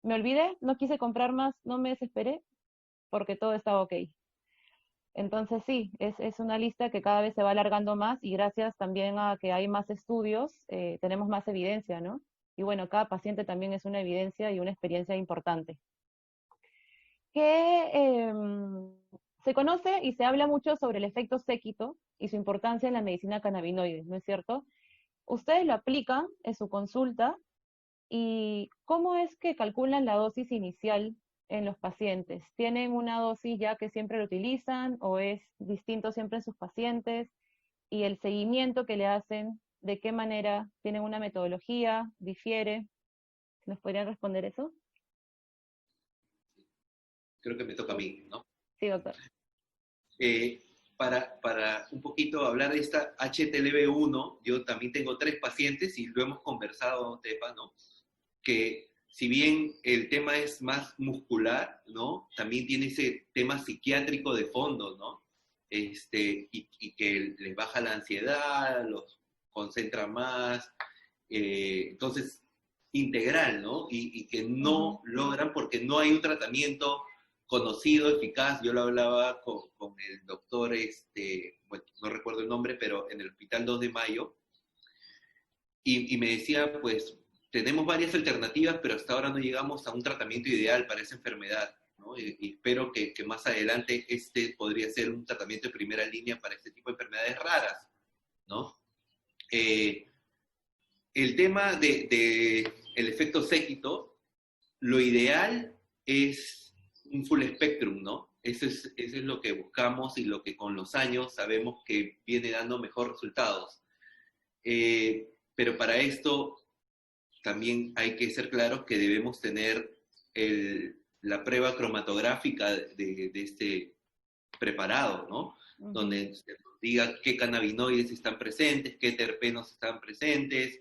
me olvidé, no quise comprar más, no me desesperé, porque todo estaba ok. Entonces sí, es una lista que cada vez se va alargando más, y gracias también a que hay más estudios, tenemos más evidencia, ¿no? Y bueno, cada paciente también es una evidencia y una experiencia importante. Que se conoce y se habla mucho sobre el efecto séquito y su importancia en la medicina cannabinoide, ¿no es cierto? Ustedes lo aplican en su consulta, y ¿cómo es que calculan la dosis inicial en los pacientes? ¿Tienen una dosis ya que siempre lo utilizan o es distinto siempre en sus pacientes? Y el seguimiento que le hacen, ¿de qué manera? ¿Tienen una metodología? ¿Difiere? ¿Nos podrían responder eso? Creo que me toca a mí, ¿no? Sí, doctor. Para un poquito hablar de esta HTLV1, yo también tengo 3 pacientes y lo hemos conversado, Tepa, ¿no? Que si bien el tema es más muscular, ¿no? También tiene ese tema psiquiátrico de fondo, ¿no? Y que les baja la ansiedad, los concentra más, entonces, integral, ¿no? Y que no logran porque no hay un tratamiento conocido, eficaz. Yo lo hablaba con el doctor, bueno, no recuerdo el nombre, pero en el Hospital 2 de Mayo, y me decía, pues, tenemos varias alternativas, pero hasta ahora no llegamos a un tratamiento ideal para esa enfermedad, ¿no? Y espero que más adelante podría ser un tratamiento de primera línea para este tipo de enfermedades raras, ¿no? El tema de el efecto séquito, lo ideal es un full spectrum, ¿no? Eso es lo que buscamos y lo que con los años sabemos que viene dando mejores resultados. Pero para esto también hay que ser claros que debemos tener la prueba cromatográfica de este preparado, ¿no? Donde se nos diga qué cannabinoides están presentes, qué terpenos están presentes,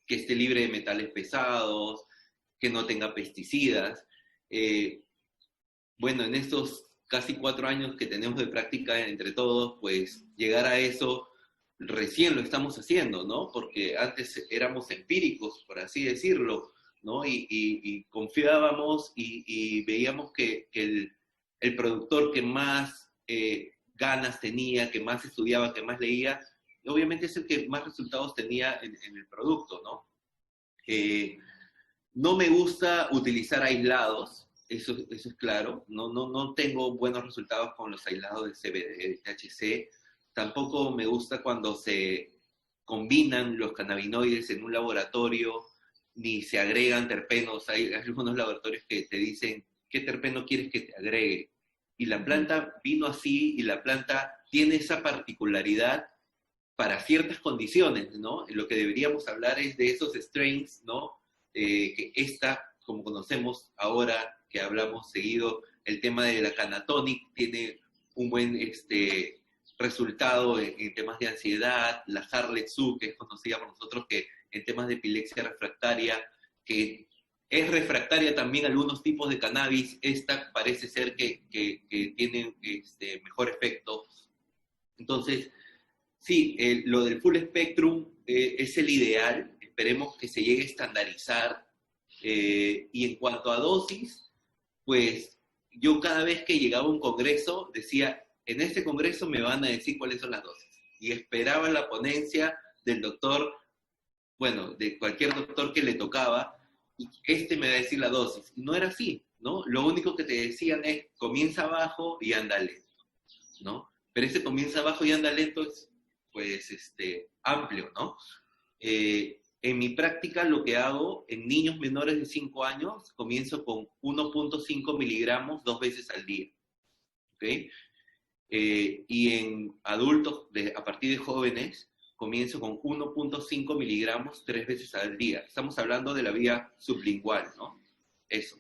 que esté libre de metales pesados, que no tenga pesticidas. Bueno, en estos casi 4 años que tenemos de práctica entre todos, pues llegar a eso recién lo estamos haciendo, ¿no? Porque antes éramos empíricos, por así decirlo, ¿no? Y confiábamos y veíamos que el productor que más ganas tenía, que más estudiaba, que más leía, obviamente es el que más resultados tenía en el producto, ¿no? No me gusta utilizar aislados, eso es claro. No tengo buenos resultados con los aislados de CBD, de THC. Tampoco me gusta cuando se combinan los cannabinoides en un laboratorio, ni se agregan terpenos. Hay algunos laboratorios que te dicen, ¿qué terpeno quieres que te agregue? Y la planta vino así, y la planta tiene esa particularidad para ciertas condiciones, ¿no? Lo que deberíamos hablar es de esos strains, ¿no? Que como conocemos ahora, que hablamos seguido, el tema de la Canatonic tiene un buen resultado en temas de ansiedad, la Harley-Sue, que es conocida por nosotros que en temas de epilepsia refractaria, que es refractaria también a algunos tipos de cannabis, esta parece ser que tiene mejor efecto. Entonces, sí, lo del full spectrum es el ideal, esperemos que se llegue a estandarizar. Y en cuanto a dosis, pues yo cada vez que llegaba a un congreso decía, en este congreso me van a decir cuáles son las dosis. Y esperaba la ponencia del doctor, bueno, de cualquier doctor que le tocaba, y me va a decir la dosis. Y no era así, ¿no? Lo único que te decían es, comienza abajo y anda lento, ¿no? Pero ese comienza abajo y anda lento es, pues, amplio, ¿no? En mi práctica lo que hago, en niños menores de 5 años, comienzo con 1.5 miligramos 2 veces al día, ¿ok? Y en adultos, a partir de jóvenes, comienzo con 1.5 miligramos 3 veces al día. Estamos hablando de la vía sublingual, ¿no? Eso.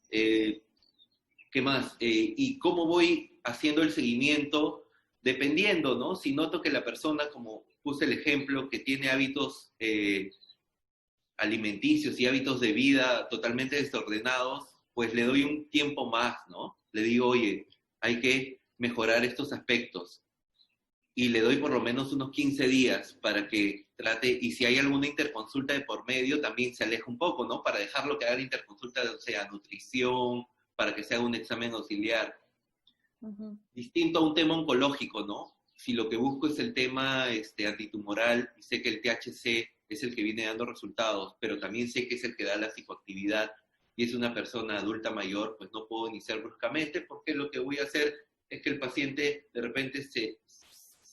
¿Qué más? Y cómo voy haciendo el seguimiento, dependiendo, ¿no? Si noto que la persona, como puse el ejemplo, que tiene hábitos alimenticios y hábitos de vida totalmente desordenados, pues le doy un tiempo más, ¿no? Le digo, oye, hay que mejorar estos aspectos. Y le doy por lo menos unos 15 días para que trate, y si hay alguna interconsulta de por medio, también se aleja un poco, ¿no? Para dejarlo que haga la interconsulta, o sea, nutrición, para que se haga un examen auxiliar. Distinto a un tema oncológico, ¿no? Si lo que busco es el tema antitumoral, y sé que el THC es el que viene dando resultados, pero también sé que es el que da la psicoactividad, y es una persona adulta mayor, pues no puedo iniciar bruscamente, porque lo que voy a hacer es que el paciente de repente se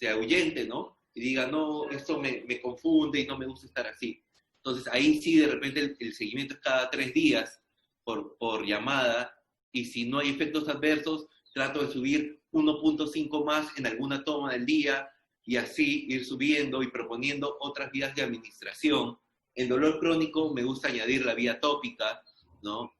ahuyente, ¿no? Y diga, no, esto me confunde y no me gusta estar así. Entonces ahí sí de repente el seguimiento es cada 3 días por llamada, y si no hay efectos adversos, trato de subir 1.5 más en alguna toma del día, y así ir subiendo y proponiendo otras vías de administración. En dolor crónico me gusta añadir la vía tópica, ¿no?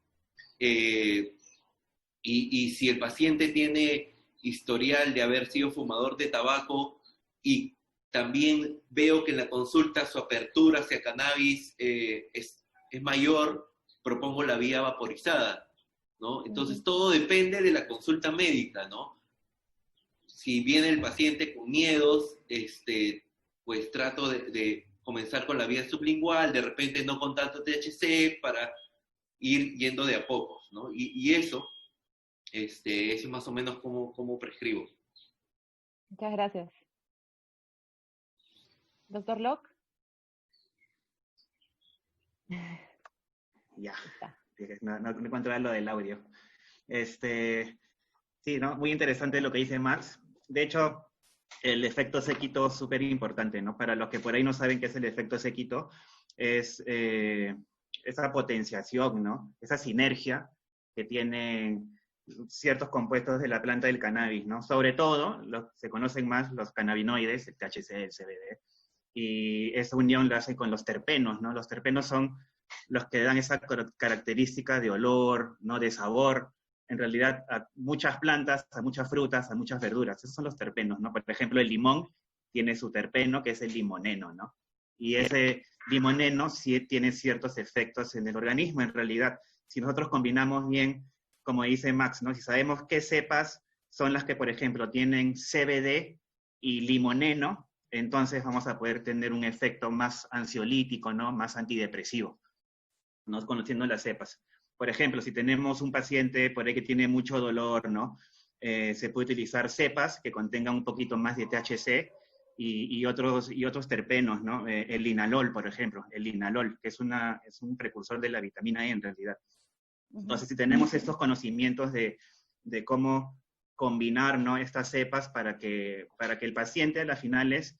Y si el paciente tiene historial de haber sido fumador de tabaco y también veo que en la consulta su apertura hacia cannabis es mayor, propongo la vía vaporizada, ¿no? Entonces todo depende de la consulta médica, ¿no? Si viene el paciente con miedos, pues trato de comenzar con la vía sublingual, de repente no con tanto THC, para ir yendo de a pocos, ¿no? Y eso es más o menos como prescribo. Muchas gracias. ¿Doctor Locke? Ya, no encuentro lo del audio. Sí, ¿no? Muy interesante lo que dice Max. De hecho, el efecto séquito es súper importante, ¿no? Para los que por ahí no saben qué es el efecto séquito, es esa potenciación, ¿no? Esa sinergia que tienen ciertos compuestos de la planta del cannabis, ¿no? Sobre todo, se conocen más los cannabinoides, el THC, el CBD, y esa unión la hacen con los terpenos, ¿no? Los terpenos son los que dan esa característica de olor, ¿no? De sabor, en realidad, a muchas plantas, a muchas frutas, a muchas verduras. Esos son los terpenos, ¿no? Por ejemplo, el limón tiene su terpeno, que es el limoneno, ¿no? Y ese limoneno sí tiene ciertos efectos en el organismo, en realidad. Si nosotros combinamos bien, como dice Max, ¿no? Si sabemos qué cepas son las que, por ejemplo, tienen CBD y limoneno, entonces vamos a poder tener un efecto más ansiolítico, ¿no? Más antidepresivo, ¿no? Conociendo las cepas. Por ejemplo, si tenemos un paciente por ahí que tiene mucho dolor, ¿no? Se puede utilizar cepas que contengan un poquito más de THC y otros terpenos, ¿no? El linalol, por ejemplo, el linalol, que es un precursor de la vitamina E en realidad. Entonces, si tenemos estos conocimientos de cómo combinar, ¿no? Estas cepas para que el paciente a las finales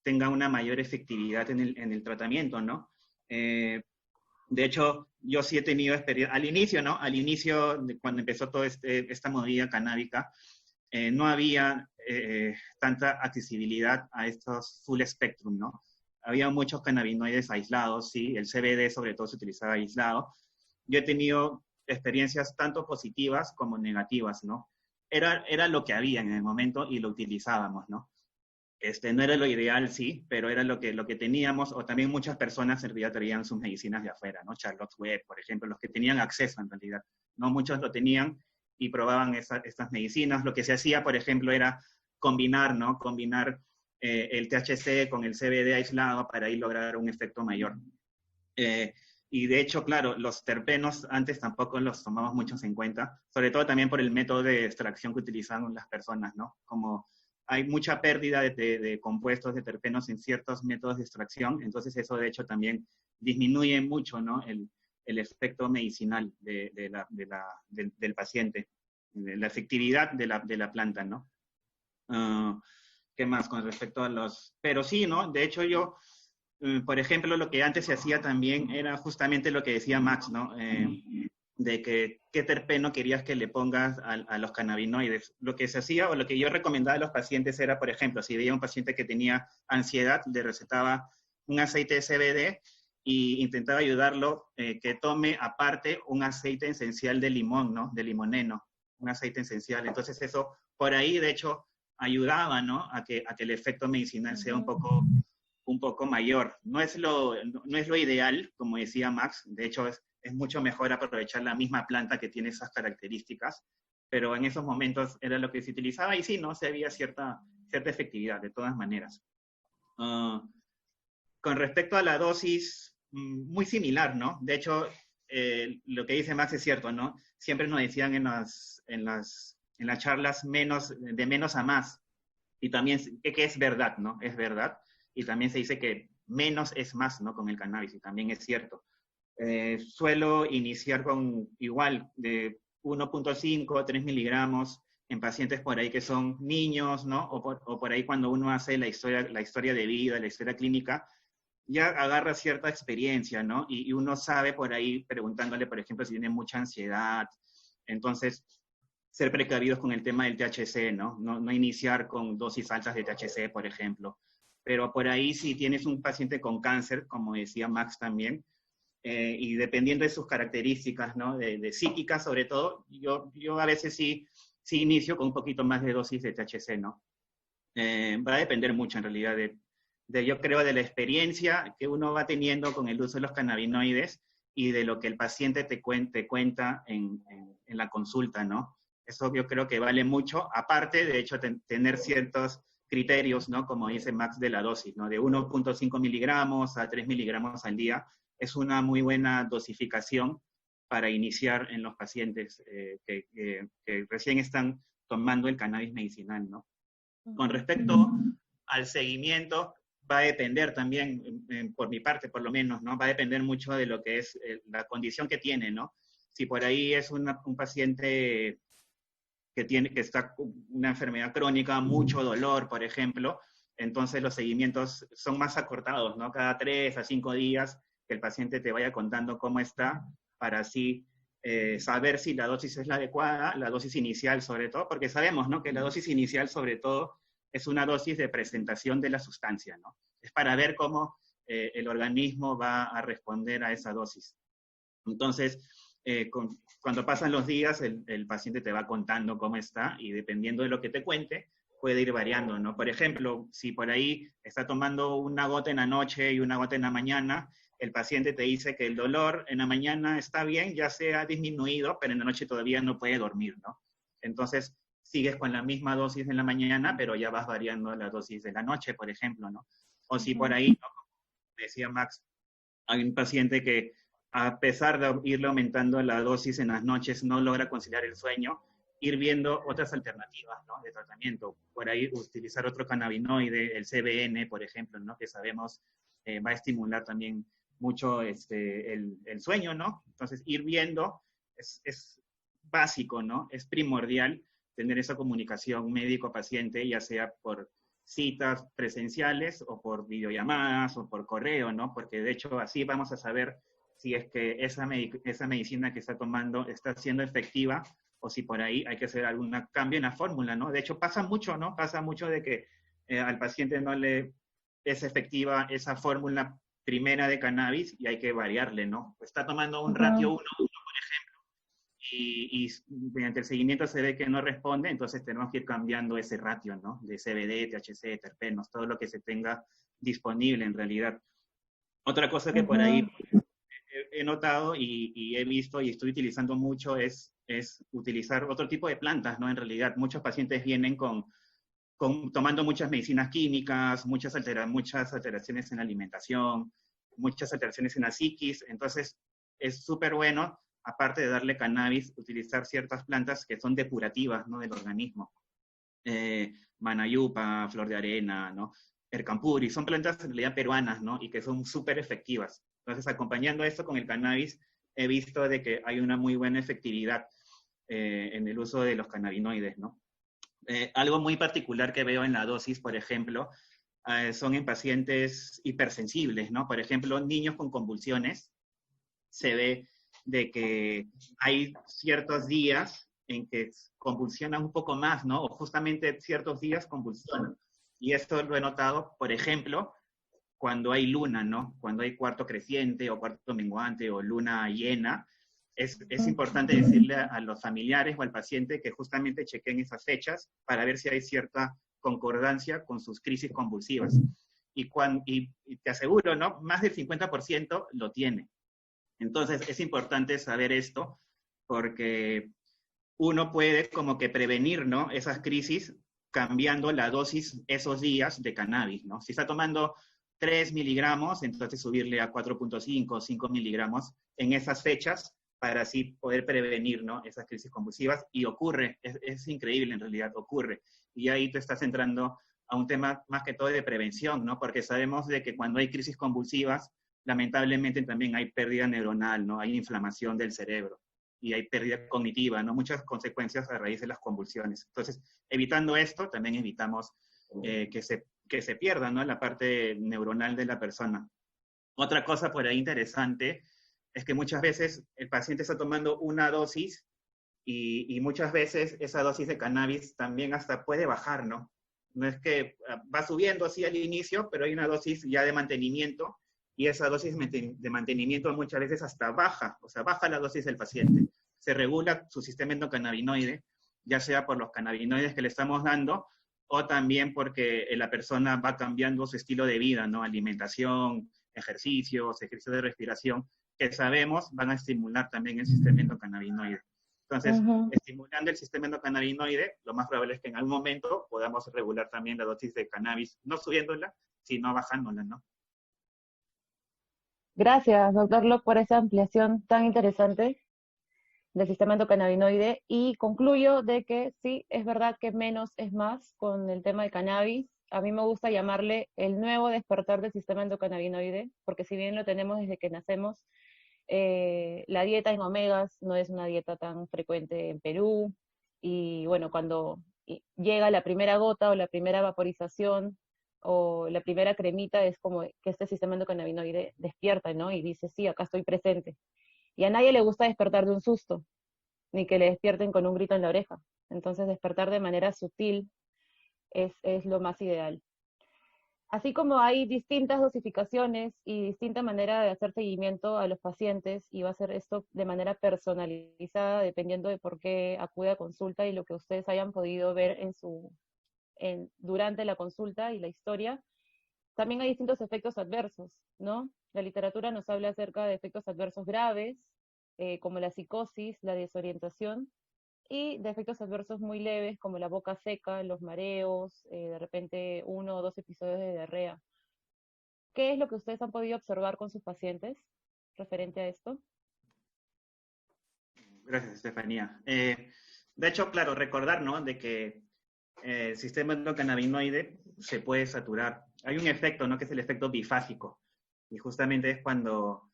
tenga una mayor efectividad en el tratamiento, ¿no? De hecho, yo sí he tenido experiencia, al inicio, ¿no? Al inicio, cuando empezó toda esta movida canábica, no había tanta accesibilidad a estos full spectrum, ¿no? Había muchos cannabinoides aislados, sí, el CBD sobre todo se utilizaba aislado. Yo he tenido experiencias tanto positivas como negativas, ¿no? Era lo que había en el momento y lo utilizábamos, ¿no? No era lo ideal, sí, pero era lo que teníamos, o también muchas personas en realidad traían sus medicinas de afuera, ¿no? Charlotte's Web, por ejemplo, los que tenían acceso en realidad, no muchos lo tenían y probaban estas medicinas. Lo que se hacía, por ejemplo, era combinar, ¿no? Combinar el THC con el CBD aislado para ahí lograr un efecto mayor. Y de hecho, claro, los terpenos antes tampoco los tomamos muchos en cuenta, sobre todo también por el método de extracción que utilizaban las personas, ¿no? Como hay mucha pérdida de compuestos de terpenos en ciertos métodos de extracción, entonces eso de hecho también disminuye mucho, ¿no? el efecto medicinal del paciente, la efectividad de la planta, ¿no? ¿Qué más con respecto a los...? Pero sí, ¿no? De hecho yo, por ejemplo, lo que antes se hacía también era justamente lo que decía Max, ¿no? de que qué terpeno querías que le pongas a los cannabinoides. Lo que se hacía, o lo que yo recomendaba a los pacientes era, por ejemplo, si veía un paciente que tenía ansiedad, le recetaba un aceite de CBD y intentaba ayudarlo que tome aparte un aceite esencial de limón, ¿no? De limoneno, un aceite esencial. Entonces eso, por ahí, de hecho, ayudaba, ¿no? A que el efecto medicinal sea un poco mayor. No es lo ideal, como decía Max, de hecho es mucho mejor aprovechar la misma planta que tiene esas características, pero en esos momentos era lo que se utilizaba y sí, ¿no? Se había cierta efectividad, de todas maneras. Con respecto a la dosis, muy similar, ¿no? De hecho, lo que dice Max es cierto, ¿no? Siempre nos decían en las charlas de menos a más, y también que es verdad, ¿no? Es verdad, y también se dice que menos es más, ¿no? Con el cannabis, y también es cierto. Suelo iniciar con igual de 1.5 a 3 miligramos en pacientes por ahí que son niños, ¿no? O por ahí cuando uno hace la historia de vida, la historia clínica, ya agarra cierta experiencia, ¿no? Y uno sabe por ahí, preguntándole, por ejemplo, si tiene mucha ansiedad. Entonces, ser precavidos con el tema del THC, ¿no? No iniciar con dosis altas de THC, por ejemplo. Pero por ahí, si tienes un paciente con cáncer, como decía Max también, y dependiendo de sus características, ¿no? De psíquica, sobre todo, yo a veces sí inicio con un poquito más de dosis de THC, ¿no? Va a depender mucho, en realidad, yo creo, de la experiencia que uno va teniendo con el uso de los cannabinoides y de lo que el paciente te cuenta en la consulta, ¿no? Eso yo creo que vale mucho, aparte, de hecho, tener ciertos criterios, ¿no? Como dice Max, de la dosis, ¿no? De 1.5 miligramos a 3 miligramos al día, es una muy buena dosificación para iniciar en los pacientes que recién están tomando el cannabis medicinal, ¿no? Con respecto al seguimiento, va a depender también, por mi parte por lo menos, ¿no? Va a depender mucho de lo que es la condición que tiene, ¿no? Si por ahí es un paciente que está con una enfermedad crónica, mucho dolor, por ejemplo, entonces los seguimientos son más acortados, ¿no? Cada 3 a 5 días que el paciente te vaya contando cómo está, para así saber si la dosis es la adecuada, la dosis inicial sobre todo, porque sabemos, ¿no? Que la dosis inicial sobre todo es una dosis de presentación de la sustancia, ¿no? Es para ver cómo el organismo va a responder a esa dosis. Entonces, cuando pasan los días, el paciente te va contando cómo está y dependiendo de lo que te cuente, puede ir variando, ¿no? Por ejemplo, si por ahí está tomando una gota en la noche y una gota en la mañana, el paciente te dice que el dolor en la mañana está bien, ya se ha disminuido, pero en la noche todavía no puede dormir, ¿no? Entonces, sigues con la misma dosis en la mañana, pero ya vas variando la dosis de la noche, por ejemplo, ¿no? O si por ahí, ¿no? Como decía Max, hay un paciente que a pesar de irle aumentando la dosis en las noches, no logra conciliar el sueño, ir viendo otras alternativas, ¿no? De tratamiento. Por ahí utilizar otro cannabinoide, el CBN, por ejemplo, ¿no? Que sabemos va a estimular también mucho el sueño, ¿no? Entonces, ir viendo es básico, ¿no? Es primordial tener esa comunicación médico-paciente, ya sea por citas presenciales o por videollamadas o por correo, ¿no? Porque de hecho así vamos a saber si es que esa medicina que está tomando está siendo efectiva o si por ahí hay que hacer algún cambio en la fórmula, ¿no? De hecho pasa mucho, ¿no? Pasa mucho de que al paciente no le es efectiva esa fórmula primera de cannabis y hay que variarle, ¿no? Está tomando un ratio 1-1, por ejemplo, y mediante el seguimiento se ve que no responde, entonces tenemos que ir cambiando ese ratio, ¿no? De CBD, THC, terpenos, todo lo que se tenga disponible en realidad. Otra cosa que por ahí he notado y he visto y estoy utilizando mucho es utilizar otro tipo de plantas, ¿no? En realidad, muchos pacientes vienen tomando muchas medicinas químicas, muchas alteraciones en la alimentación, muchas alteraciones en la psiquis, entonces es súper bueno, aparte de darle cannabis, utilizar ciertas plantas que son depurativas, ¿no? Del organismo. Manayupa, flor de arena, ¿no? Ercampuri, son plantas en realidad peruanas, ¿no? Y que son súper efectivas. Entonces, acompañando esto con el cannabis, he visto de que hay una muy buena efectividad en el uso de los cannabinoides, ¿no? Algo muy particular que veo en la dosis, por ejemplo, son en pacientes hipersensibles, ¿no? Por ejemplo, niños con convulsiones, se ve de que hay ciertos días en que convulsionan un poco más, ¿no? O justamente ciertos días convulsionan. Y esto lo he notado, por ejemplo, cuando hay luna, ¿no? Cuando hay cuarto creciente o cuarto menguante o luna llena, es importante decirle a los familiares o al paciente que justamente chequen esas fechas para ver si hay cierta concordancia con sus crisis convulsivas. Y te aseguro, ¿no? Más del 50% lo tiene. Entonces, es importante saber esto porque uno puede como que prevenir, ¿no? Esas crisis cambiando la dosis esos días de cannabis, ¿no? Si está tomando 3 miligramos, entonces subirle a 4.5 o 5 miligramos en esas fechas para así poder prevenir, ¿no? Esas crisis convulsivas. Y ocurre, es increíble en realidad, ocurre. Y ahí te estás entrando a un tema más que todo de prevención, ¿no? Porque sabemos de que cuando hay crisis convulsivas, lamentablemente también hay pérdida neuronal, ¿no? Hay inflamación del cerebro y hay pérdida cognitiva, ¿no? Muchas consecuencias a raíz de las convulsiones. Entonces, evitando esto, también evitamos que se pierda, ¿no? La parte neuronal de la persona. Otra cosa por ahí interesante es que muchas veces el paciente está tomando una dosis y muchas veces esa dosis de cannabis también hasta puede bajar, ¿no? No es que va subiendo así al inicio, pero hay una dosis ya de mantenimiento y esa dosis de mantenimiento muchas veces hasta baja, o sea, baja la dosis del paciente. Se regula su sistema endocannabinoide, ya sea por los cannabinoides que le estamos dando o también porque la persona va cambiando su estilo de vida, ¿no? Alimentación, ejercicios de respiración, que sabemos van a estimular también el sistema endocannabinoide. Entonces, estimulando el sistema endocannabinoide, lo más probable es que en algún momento podamos regular también la dosis de cannabis, no subiéndola, sino bajándola, ¿no? Gracias, doctor Locke, por esa ampliación tan interesante del sistema endocannabinoide, y concluyo de que sí, es verdad que menos es más con el tema de cannabis. A mí me gusta llamarle el nuevo despertar del sistema endocannabinoide, porque si bien lo tenemos desde que nacemos, la dieta en omegas no es una dieta tan frecuente en Perú, y bueno, cuando llega la primera gota o la primera vaporización o la primera cremita, es como que este sistema endocannabinoide despierta, ¿no? Y dice, sí, acá estoy presente. Y a nadie le gusta despertar de un susto, ni que le despierten con un grito en la oreja. Entonces, despertar de manera sutil es lo más ideal. Así como hay distintas dosificaciones y distinta manera de hacer seguimiento a los pacientes, y va a ser esto de manera personalizada, dependiendo de por qué acude a consulta y lo que ustedes hayan podido ver durante la consulta y la historia, también hay distintos efectos adversos, ¿no? La literatura nos habla acerca de efectos adversos graves, como la psicosis, la desorientación, y de efectos adversos muy leves, como la boca seca, los mareos, de repente 1 o 2 episodios de diarrea. ¿Qué es lo que ustedes han podido observar con sus pacientes referente a esto? Gracias, Estefanía. De hecho, claro, recordar, ¿no? De que el sistema endocannabinoide se puede saturar. Hay un efecto, ¿no? Que es el efecto bifásico. Y justamente es cuando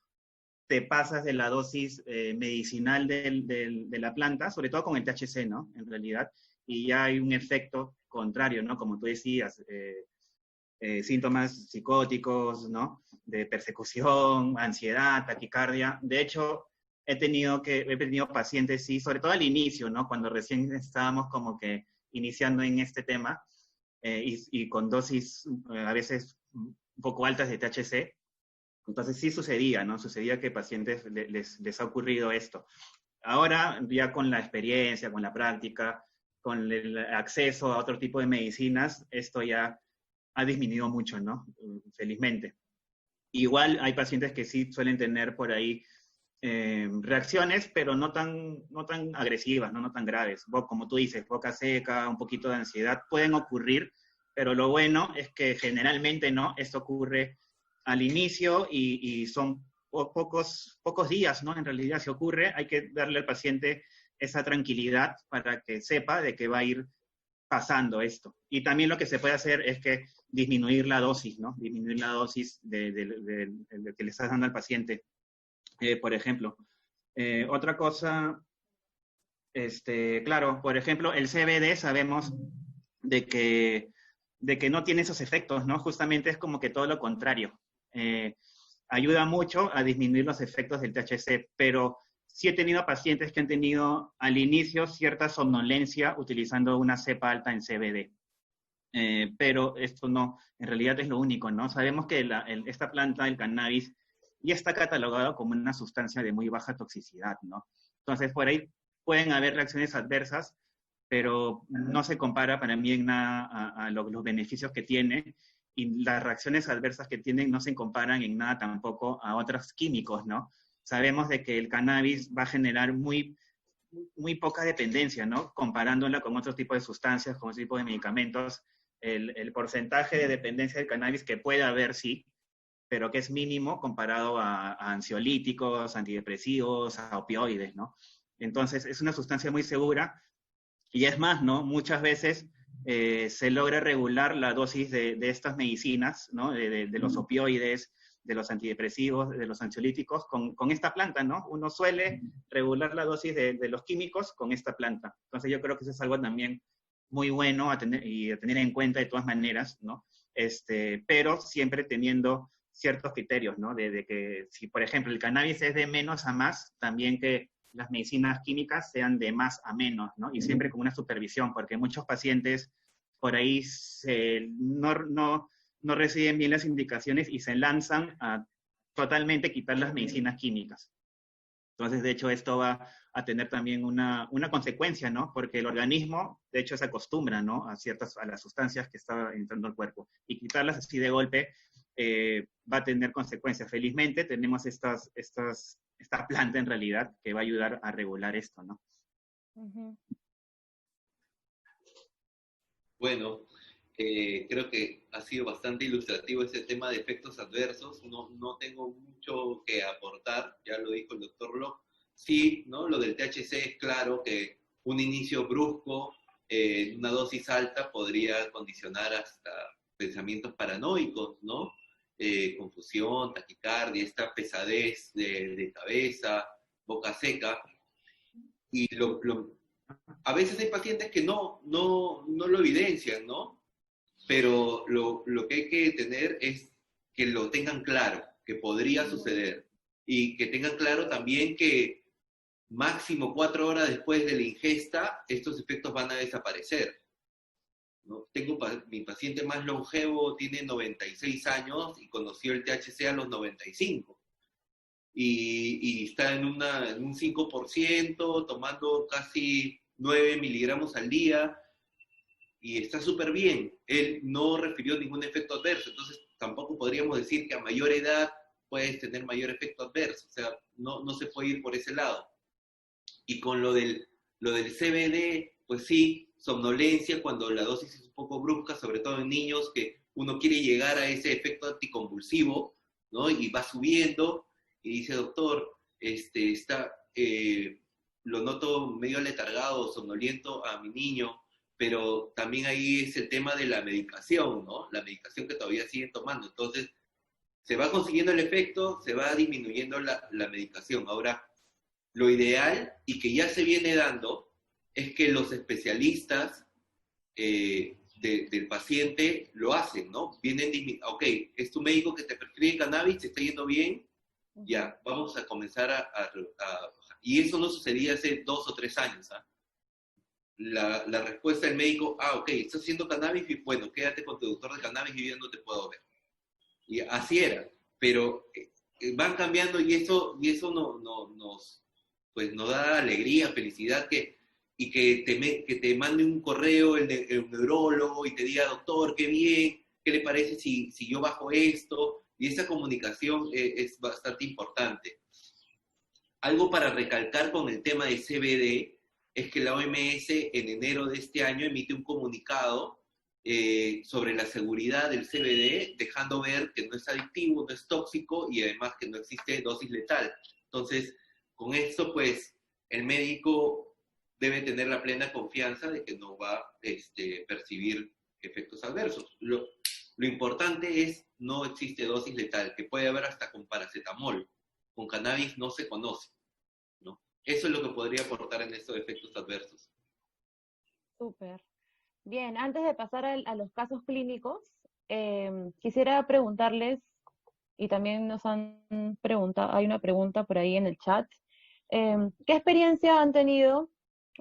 te pasas de la dosis medicinal de la planta, sobre todo con el THC, ¿no? En realidad, y ya hay un efecto contrario, ¿no? Como tú decías, síntomas psicóticos, ¿no? De persecución, ansiedad, taquicardia. De hecho, he tenido pacientes, sí, sobre todo al inicio, ¿no? Cuando recién estábamos como que iniciando en este tema, y con dosis a veces un poco altas de THC. Entonces sí sucedía, ¿no? Sucedía que pacientes les ha ocurrido esto. Ahora, ya con la experiencia, con la práctica, con el acceso a otro tipo de medicinas, esto ya ha disminuido mucho, ¿no? Felizmente. Igual hay pacientes que sí suelen tener por ahí reacciones, pero no tan agresivas, ¿no? No tan graves. Como tú dices, boca seca, un poquito de ansiedad, pueden ocurrir, pero lo bueno es que generalmente, ¿no? Esto ocurre al inicio y son pocos días, ¿no? En realidad, si ocurre, hay que darle al paciente esa tranquilidad para que sepa de que va a ir pasando esto. Y también lo que se puede hacer es que disminuir la dosis, ¿no? Disminuir la dosis de que le estás dando al paciente, por ejemplo. Otra cosa, claro, por ejemplo, el CBD sabemos de que no tiene esos efectos, ¿no? Justamente es como que todo lo contrario. Ayuda mucho a disminuir los efectos del THC, pero sí he tenido pacientes que han tenido al inicio cierta somnolencia utilizando una cepa alta en CBD. Pero esto no, en realidad es lo único, ¿no? Sabemos que esta planta, el cannabis, ya está catalogado como una sustancia de muy baja toxicidad, ¿no? Entonces, por ahí pueden haber reacciones adversas, pero no se compara para mí en nada a los beneficios que tiene, y las reacciones adversas que tienen no se comparan en nada tampoco a otros químicos, ¿no? Sabemos de que el cannabis va a generar muy poca dependencia, ¿no? Comparándola con otro tipo de sustancias, con otro tipo de medicamentos, el porcentaje de dependencia del cannabis que puede haber, sí, pero que es mínimo comparado a ansiolíticos, antidepresivos, a opioides, ¿no? Entonces, es una sustancia muy segura, y es más, ¿no? Muchas veces se logra regular la dosis de estas medicinas, ¿no? De los opioides, de los antidepresivos, de los ansiolíticos, con esta planta, ¿no? Uno suele regular la dosis de los químicos con esta planta. Entonces yo creo que eso es algo también muy bueno a tener en cuenta de todas maneras, ¿no? Pero siempre teniendo ciertos criterios, ¿no? De que si, por ejemplo, el cannabis es de menos a más, también que las medicinas químicas sean de más a menos, ¿no? Y siempre con una supervisión, porque muchos pacientes por ahí no reciben bien las indicaciones y se lanzan a totalmente quitar las medicinas químicas. Entonces, de hecho, esto va a tener también una consecuencia, ¿no? Porque el organismo, de hecho, se acostumbra, ¿no? A las sustancias que está entrando al cuerpo. Y quitarlas así de golpe va a tener consecuencias. Felizmente tenemos esta planta en realidad que va a ayudar a regular esto, ¿no? Uh-huh. Bueno, creo que ha sido bastante ilustrativo ese tema de efectos adversos. No tengo mucho que aportar, ya lo dijo el doctor Locke. Sí, ¿no? Lo del THC es claro que un inicio brusco, una dosis alta, podría condicionar hasta pensamientos paranoicos, ¿no? Confusión, taquicardia, esta pesadez de cabeza, boca seca. Y a veces hay pacientes que no lo evidencian, ¿no? Pero lo que hay que tener es que lo tengan claro, que podría suceder. Y que tengan claro también que máximo 4 horas después de la ingesta, estos efectos van a desaparecer, ¿no? Mi paciente más longevo tiene 96 años y conoció el THC a los 95. Y está en un 5%, tomando casi 9 miligramos al día, y está súper bien. Él no refirió ningún efecto adverso, entonces tampoco podríamos decir que a mayor edad puedes tener mayor efecto adverso, o sea, no se puede ir por ese lado. Y con lo del CBD, pues sí, somnolencia cuando la dosis es un poco brusca, sobre todo en niños, que uno quiere llegar a ese efecto anticonvulsivo, ¿no? Y va subiendo, y dice, doctor, lo noto medio letargado, somnoliento a mi niño, pero también ahí es el tema de la medicación, ¿no? La medicación que todavía siguen tomando. Entonces, se va consiguiendo el efecto, se va disminuyendo la medicación. Ahora, lo ideal, y que ya se viene dando, es que los especialistas del paciente lo hacen, ¿no? Ok, es tu médico que te prescribe cannabis, te está yendo bien, ya, vamos a comenzar y eso no sucedía hace 2 o 3 años, ¿ah? La respuesta del médico, ok, estás haciendo cannabis, y bueno, quédate con tu doctor de cannabis y yo no te puedo ver. Y así era, pero van cambiando, y eso nos da alegría, felicidad, y que te mande un correo el neurólogo y te diga, doctor, qué bien, ¿qué le parece si yo bajo esto? Y esa comunicación es bastante importante. Algo para recalcar con el tema de CBD es que la OMS en enero de este año emite un comunicado sobre la seguridad del CBD, dejando ver que no es adictivo, no es tóxico, y además que no existe dosis letal. Entonces, con esto, pues, el médico debe tener la plena confianza de que no va a percibir efectos adversos. Lo importante es, no existe dosis letal, que puede haber hasta con paracetamol. Con cannabis no se conoce, ¿no? Eso es lo que podría aportar en estos efectos adversos. Súper. Bien, antes de pasar a los casos clínicos, quisiera preguntarles, y también nos han preguntado, hay una pregunta por ahí en el chat, ¿Qué experiencia han tenido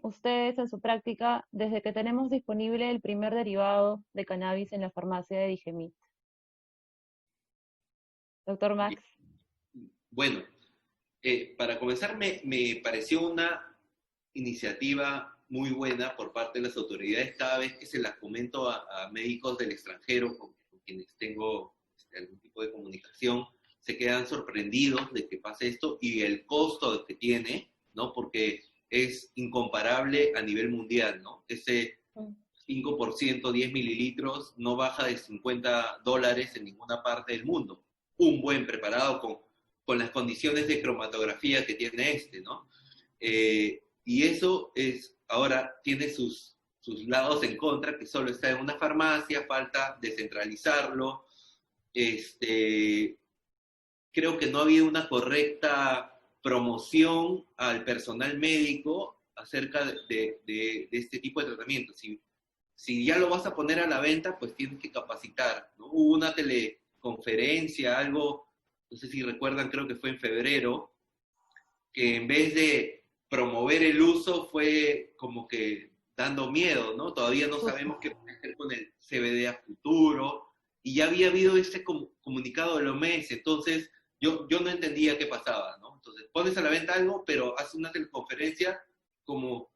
ustedes en su práctica desde que tenemos disponible el primer derivado de cannabis en la farmacia de Digemit? Doctor Max. Bueno, para comenzar, me pareció una iniciativa muy buena por parte de las autoridades. Cada vez que se las comento a médicos del extranjero con quienes tengo algún tipo de comunicación, se quedan sorprendidos de que pase esto y el costo que tiene, ¿no? Porque es incomparable a nivel mundial, ¿no? Ese 5%, 10 mililitros, no baja de $50 en ninguna parte del mundo. Un buen preparado con las condiciones de cromatografía que tiene ¿no? Y eso ahora tiene sus lados en contra, que solo está en una farmacia, falta descentralizarlo. Creo que no ha habido una correcta promoción al personal médico acerca de este tipo de tratamiento. Si ya lo vas a poner a la venta, pues tienes que capacitar, ¿no? Hubo una teleconferencia, algo, no sé si recuerdan, creo que fue en febrero, que en vez de promover el uso fue como que dando miedo, ¿no? Todavía no sabemos qué va a hacer con el CBD a futuro, y ya había habido este comunicado del OMS, entonces yo no entendía qué pasaba, ¿no? Entonces pones a la venta algo, pero haces una teleconferencia como,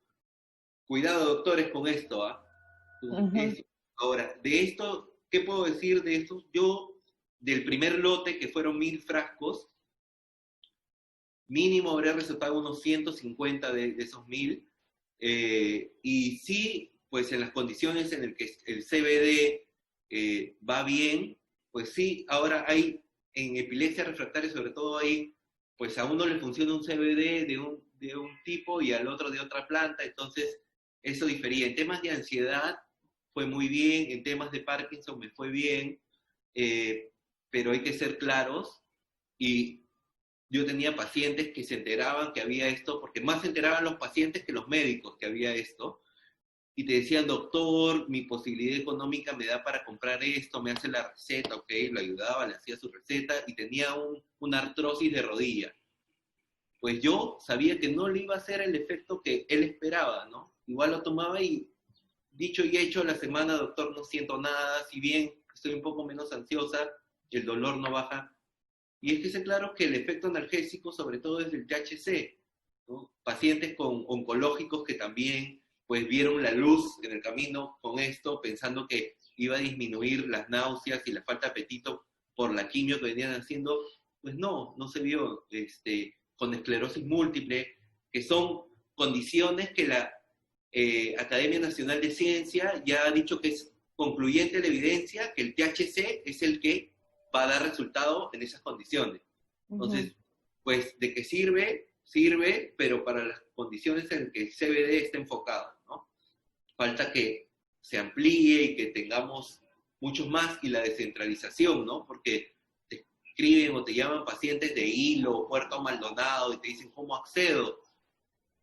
cuidado doctores con esto, ¿ah? Ahora, de esto, ¿qué puedo decir de esto? Yo, del primer lote, que fueron 1000 frascos, mínimo habría resultado unos 150 de esos 1000, y sí, pues en las condiciones en las que el CBD va bien, pues sí, ahora hay, en epilepsia refractaria sobre todo hay, pues a uno le funciona un CBD de un tipo y al otro de otra planta, entonces eso difería. En temas de ansiedad fue muy bien, en temas de Parkinson me fue bien, pero hay que ser claros, y yo tenía pacientes que se enteraban que había esto, porque más se enteraban los pacientes que los médicos que había esto, y te decían, doctor, mi posibilidad económica me da para comprar esto, me hace la receta, ok, lo ayudaba, le hacía su receta, y tenía una artrosis de rodilla. Pues yo sabía que no le iba a hacer el efecto que él esperaba, ¿no? Igual lo tomaba y, dicho y hecho, la semana, doctor, no siento nada, si bien estoy un poco menos ansiosa, el dolor no baja. Y es que es claro que el efecto analgésico, sobre todo, es del THC, ¿no? Pacientes con oncológicos que también pues vieron la luz en el camino con esto, pensando que iba a disminuir las náuseas y la falta de apetito por la quimio que venían haciendo, pues no se vio, con esclerosis múltiple, que son condiciones que la Academia Nacional de Ciencia ya ha dicho que es concluyente la evidencia que el THC es el que va a dar resultado en esas condiciones. Entonces, pues, ¿de qué sirve? Sirve, pero para las condiciones en que el CBD está enfocado, ¿no? Falta que se amplíe y que tengamos muchos más, y la descentralización, ¿no? Porque te escriben o te llaman pacientes de Hilo, Puerto Maldonado, y te dicen, ¿cómo accedo?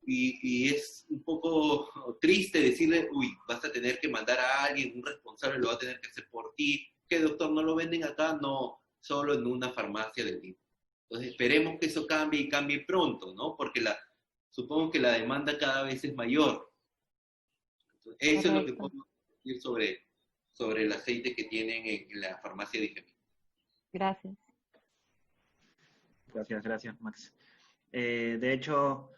Y es un poco triste decirle, uy, vas a tener que mandar a alguien, un responsable lo va a tener que hacer por ti. ¿Qué, doctor, no lo venden acá? No, solo en una farmacia del DIF. Entonces esperemos que eso cambie y cambie pronto, ¿no? Porque supongo que la demanda cada vez es mayor. Entonces, eso es lo que puedo decir sobre el aceite que tienen en la farmacia de Digemit. Gracias. Gracias, Max. De hecho,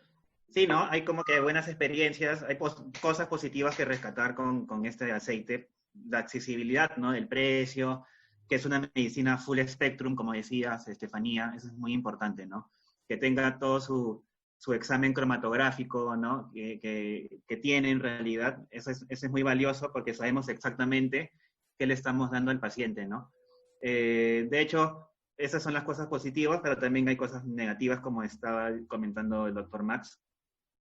sí, ¿no? Hay como que buenas experiencias, hay cosas positivas que rescatar con este aceite. La accesibilidad, ¿no? Del precio, que es una medicina full spectrum, como decías, Estefanía, eso es muy importante, ¿no? Que tenga todo su examen cromatográfico, ¿no? Que tiene en realidad, eso es muy valioso porque sabemos exactamente qué le estamos dando al paciente, ¿no? De hecho, esas son las cosas positivas, pero también hay cosas negativas, como estaba comentando el doctor Max.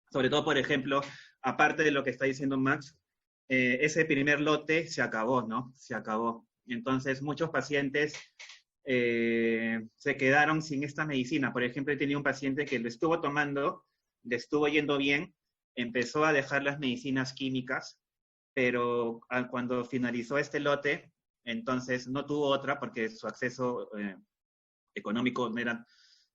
Sobre todo, por ejemplo, aparte de lo que está diciendo Max, ese primer lote se acabó, ¿no? Se acabó. Entonces, muchos pacientes se quedaron sin esta medicina. Por ejemplo, he tenido un paciente que lo estuvo tomando, le estuvo yendo bien, empezó a dejar las medicinas químicas, pero cuando finalizó este lote, entonces no tuvo otra porque su acceso económico no era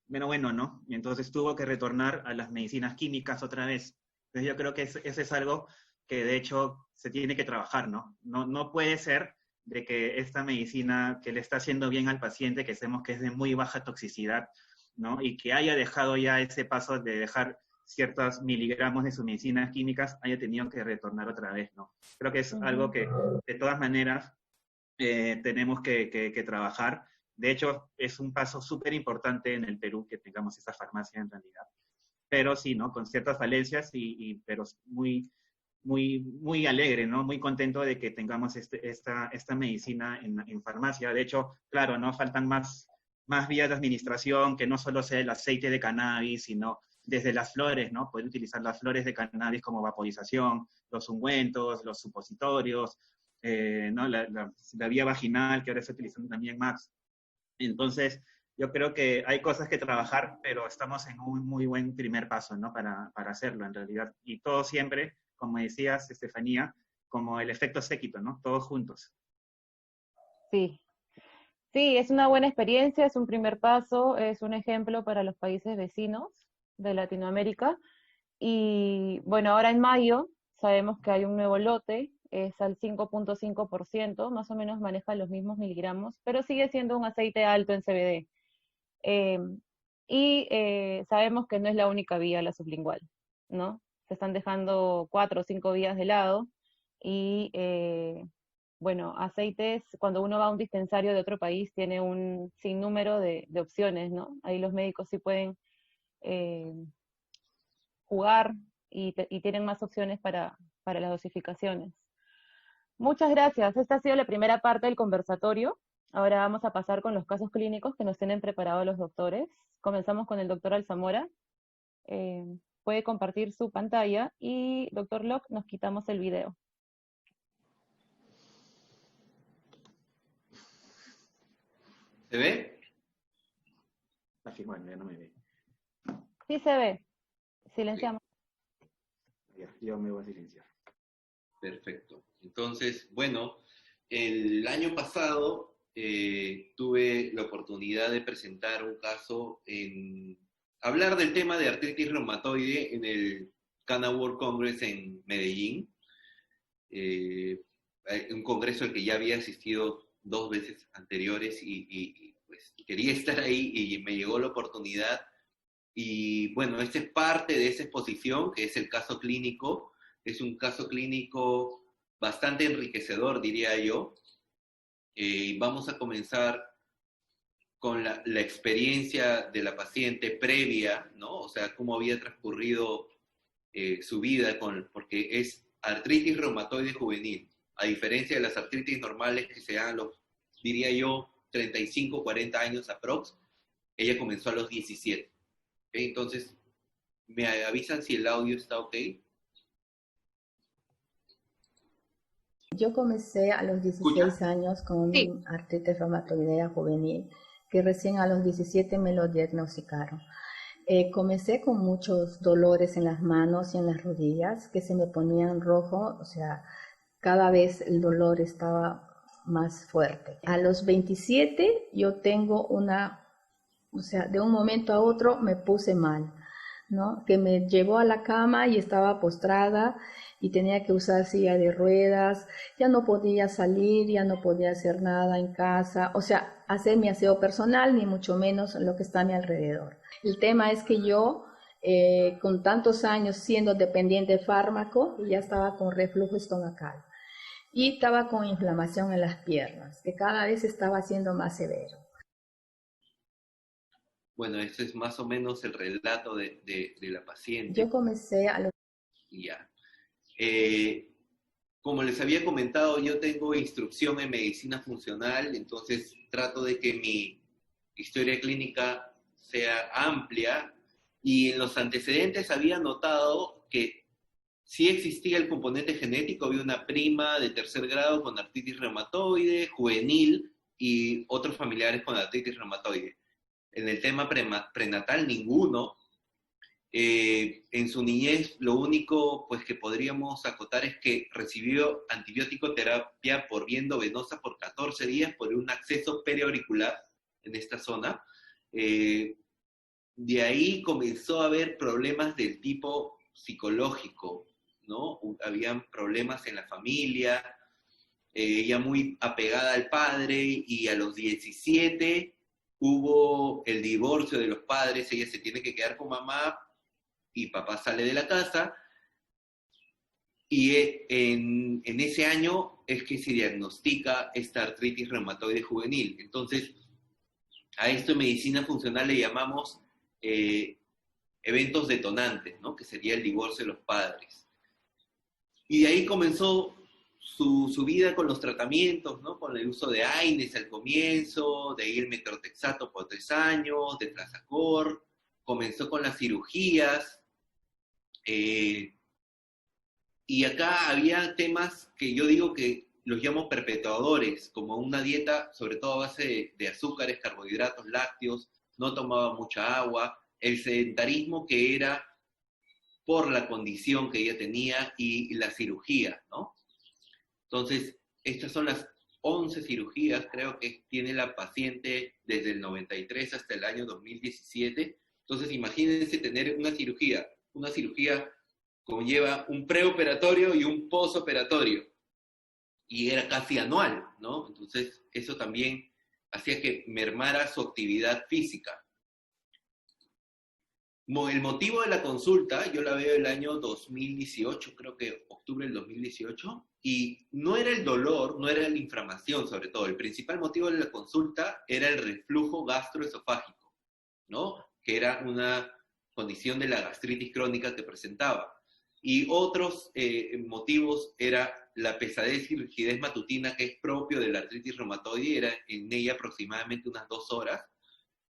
bueno, ¿no? Y entonces tuvo que retornar a las medicinas químicas otra vez. Entonces yo creo que ese es algo que de hecho se tiene que trabajar, ¿no? No puede ser de que esta medicina que le está haciendo bien al paciente, que sabemos que es de muy baja toxicidad, ¿no? Y que haya dejado ya ese paso de dejar ciertos miligramos de sus medicinas químicas, haya tenido que retornar otra vez, ¿no? Creo que es algo que de todas maneras tenemos que trabajar. De hecho, es un paso súper importante en el Perú que tengamos esa farmacia en realidad. Pero sí, ¿no? Con ciertas falencias, pero muy alegre, ¿no? Muy contento de que tengamos esta medicina en farmacia. De hecho, claro, ¿no? Faltan más vías de administración, que no solo sea el aceite de cannabis, sino desde las flores, ¿no? Poder utilizar las flores de cannabis como vaporización, los ungüentos, los supositorios, ¿no? La vía vaginal, que ahora está utilizando también Max. Entonces, yo creo que hay cosas que trabajar, pero estamos en un muy buen primer paso, ¿no? Para hacerlo, en realidad. Y todo siempre, como decías, Estefanía, como el efecto séquito, ¿no? Todos juntos. Sí. Sí, es una buena experiencia, es un primer paso, es un ejemplo para los países vecinos de Latinoamérica. Y bueno, ahora en mayo sabemos que hay un nuevo lote, es al 5.5%, más o menos maneja los mismos miligramos, pero sigue siendo un aceite alto en CBD. Eh, sabemos que no es la única vía la sublingual, ¿no? Se están dejando 4 o 5 vías de lado y bueno, aceites, cuando uno va a un dispensario de otro país, tiene un sinnúmero de opciones, ¿no? Ahí los médicos sí pueden eh, jugar y tienen más opciones para las dosificaciones. Muchas gracias. Esta ha sido la primera parte del conversatorio. Ahora vamos a pasar con los casos clínicos que nos tienen preparados los doctores. Comenzamos con el doctor Alzamora. Puede compartir su pantalla y, doctor Locke, nos quitamos el video. ¿Se ve? Ya no me ve. Sí se ve. Silenciamos. Ya, yo me voy a silenciar. Perfecto. Entonces, bueno, el año pasado tuve la oportunidad de presentar un caso hablar del tema de artritis reumatoide en el Cana World Congress en Medellín, un congreso al que ya había asistido 2 veces anteriores y pues quería estar ahí y me llegó la oportunidad. Y bueno, esta es parte de esa exposición, que es el caso clínico. Es un caso clínico bastante enriquecedor, diría yo. Vamos a comenzar con la experiencia de la paciente previa, ¿no? O sea, cómo había transcurrido su vida, porque es artritis reumatoide juvenil. A diferencia de las artritis normales que se dan a los, diría yo, 35, 40 años aprox, ella comenzó a los 17. ¿Okay? Entonces, ¿me avisan si el audio está ok? Yo comencé a los 16 años con artritis reumatoidea juvenil, que recién a los 17 me lo diagnosticaron. Comencé con muchos dolores en las manos y en las rodillas que se me ponían rojo, o sea, cada vez el dolor estaba más fuerte. A los 27 yo tengo o sea, de un momento a otro me puse mal, ¿no? Que me llevó a la cama y estaba postrada y tenía que usar silla de ruedas, ya no podía salir, ya no podía hacer nada en casa, o sea, hacer mi aseo personal, ni mucho menos lo que está a mi alrededor. El tema es que yo, con tantos años siendo dependiente de fármaco, ya estaba con reflujo estomacal y estaba con inflamación en las piernas, que cada vez estaba siendo más severo. Bueno, este es más o menos el relato de la paciente. Yo comencé a los... Ya. Como les había comentado, yo tengo instrucción en medicina funcional, entonces trato de que mi historia clínica sea amplia, y en los antecedentes había notado que sí existía el componente genético. Había una prima de 3er grado con artritis reumatoide juvenil y otros familiares con artritis reumatoide. En el tema prenatal, ninguno. En su niñez, lo único pues, que podríamos acotar es que recibió antibiótico terapia por vía endovenosa por 14 días por un acceso periauricular en esta zona. de ahí comenzó a haber problemas del tipo psicológico, ¿no? Habían problemas en la familia, ella muy apegada al padre, y a los 17 hubo el divorcio de los padres, ella se tiene que quedar con mamá y papá sale de la casa, y en ese año es que se diagnostica esta artritis reumatoide juvenil. Entonces, a esto en medicina funcional le llamamos eventos detonantes, ¿no? Que sería el divorcio de los padres. Y de ahí comenzó su vida con los tratamientos, ¿no? Con el uso de AINES al comienzo, de ir metrotexato por 3 años, de Flazacor, comenzó con las cirugías, y acá había temas que yo digo que los llamo perpetuadores, como una dieta sobre todo a base de azúcares, carbohidratos, lácteos, no tomaba mucha agua, el sedentarismo que era por la condición que ella tenía y la cirugía, ¿no? Entonces, estas son las 11 cirugías, creo que tiene la paciente desde el 93 hasta el año 2017. Entonces, imagínense tener una cirugía conlleva un preoperatorio y un posoperatorio, y era casi anual, ¿no? Entonces, eso también hacía que mermara su actividad física. El motivo de la consulta, yo la veo el año 2018, creo que octubre del 2018, y no era el dolor, no era la inflamación sobre todo. El principal motivo de la consulta era el reflujo gastroesofágico, ¿no? Que era una condición de la gastritis crónica que presentaba. Y otros motivos era la pesadez y rigidez matutina, que es propio de la artritis reumatoide, era en ella aproximadamente unas 2 horas.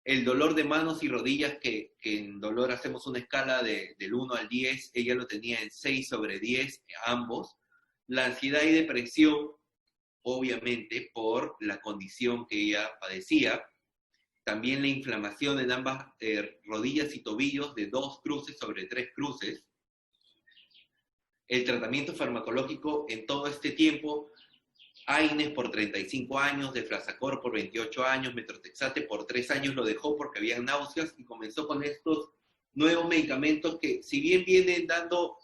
El dolor de manos y rodillas, que en dolor hacemos una escala del 1 al 10, ella lo tenía en 6/10, ambos. La ansiedad y depresión, obviamente, por la condición que ella padecía. También la inflamación en ambas rodillas y tobillos de 2 cruces sobre 3 cruces. El tratamiento farmacológico en todo este tiempo, AINES por 35 años, de Flazacor por 28 años, metrotexate por 3 años lo dejó porque había náuseas, y comenzó con estos nuevos medicamentos que, si bien vienen dando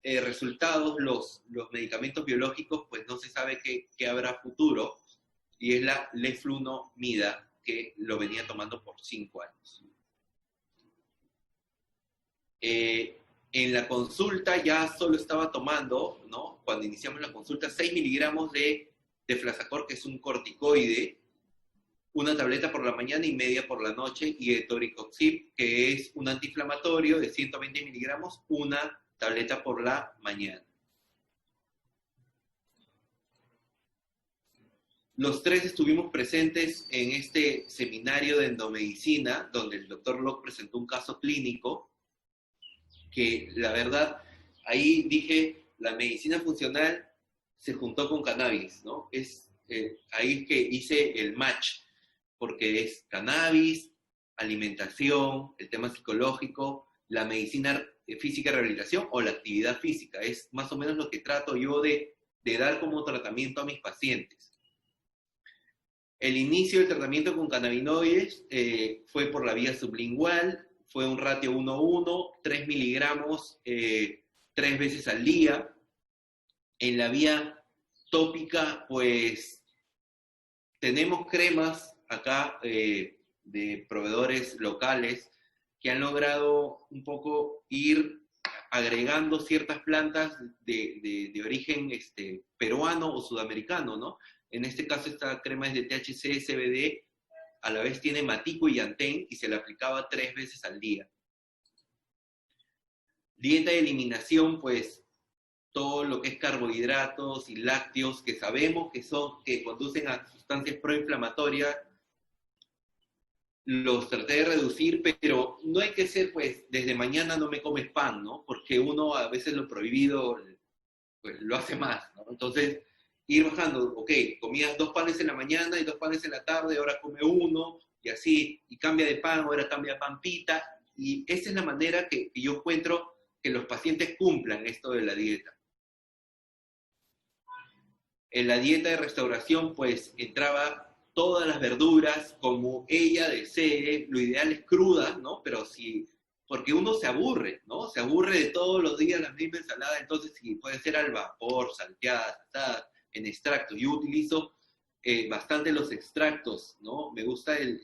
resultados los medicamentos biológicos, pues no se sabe qué habrá futuro, y es la leflunomida, que lo venía tomando por 5 años. En la consulta ya solo estaba tomando, ¿no? Cuando iniciamos la consulta, 6 miligramos de Flazacor, que es un corticoide, una tableta por la mañana y media por la noche, y etoricoxib, que es un antiinflamatorio de 120 miligramos, una tableta por la mañana. Los 3 estuvimos presentes en este seminario de endomedicina, donde el doctor Locke presentó un caso clínico, que la verdad, ahí dije, la medicina funcional se juntó con cannabis, ¿no? Ahí es que hice el match, porque es cannabis, alimentación, el tema psicológico, la medicina física y rehabilitación, o la actividad física. Es más o menos lo que trato yo de dar como tratamiento a mis pacientes. El inicio del tratamiento con cannabinoides fue por la vía sublingual, fue un ratio 1:1, 3 miligramos 3 veces al día. En la vía tópica, pues, tenemos cremas acá de proveedores locales que han logrado un poco ir agregando ciertas plantas de origen peruano o sudamericano, ¿no? En este caso, esta crema es de THC, CBD, a la vez tiene matico y yantén, y se la aplicaba 3 veces al día. Dieta de eliminación, pues, todo lo que es carbohidratos y lácteos, que sabemos que conducen a sustancias proinflamatorias, los traté de reducir, pero no hay que ser, pues, desde mañana no me comes pan, ¿no? Porque uno a veces lo prohibido, pues, lo hace más, ¿no? Entonces, ir bajando, ok, comías 2 panes en la mañana y 2 panes en la tarde, ahora come 1, y así, y cambia de pan, ahora cambia a pan pita, y esa es la manera que yo encuentro que los pacientes cumplan esto de la dieta. En la dieta de restauración, pues, entraba todas las verduras como ella desee, lo ideal es crudas, ¿no? Pero si, porque uno se aburre, ¿no? Se aburre de todos los días la misma ensalada, entonces sí, puede ser al vapor, salteadas, asadas, en extractos. Yo utilizo bastante los extractos, ¿no? Me gusta el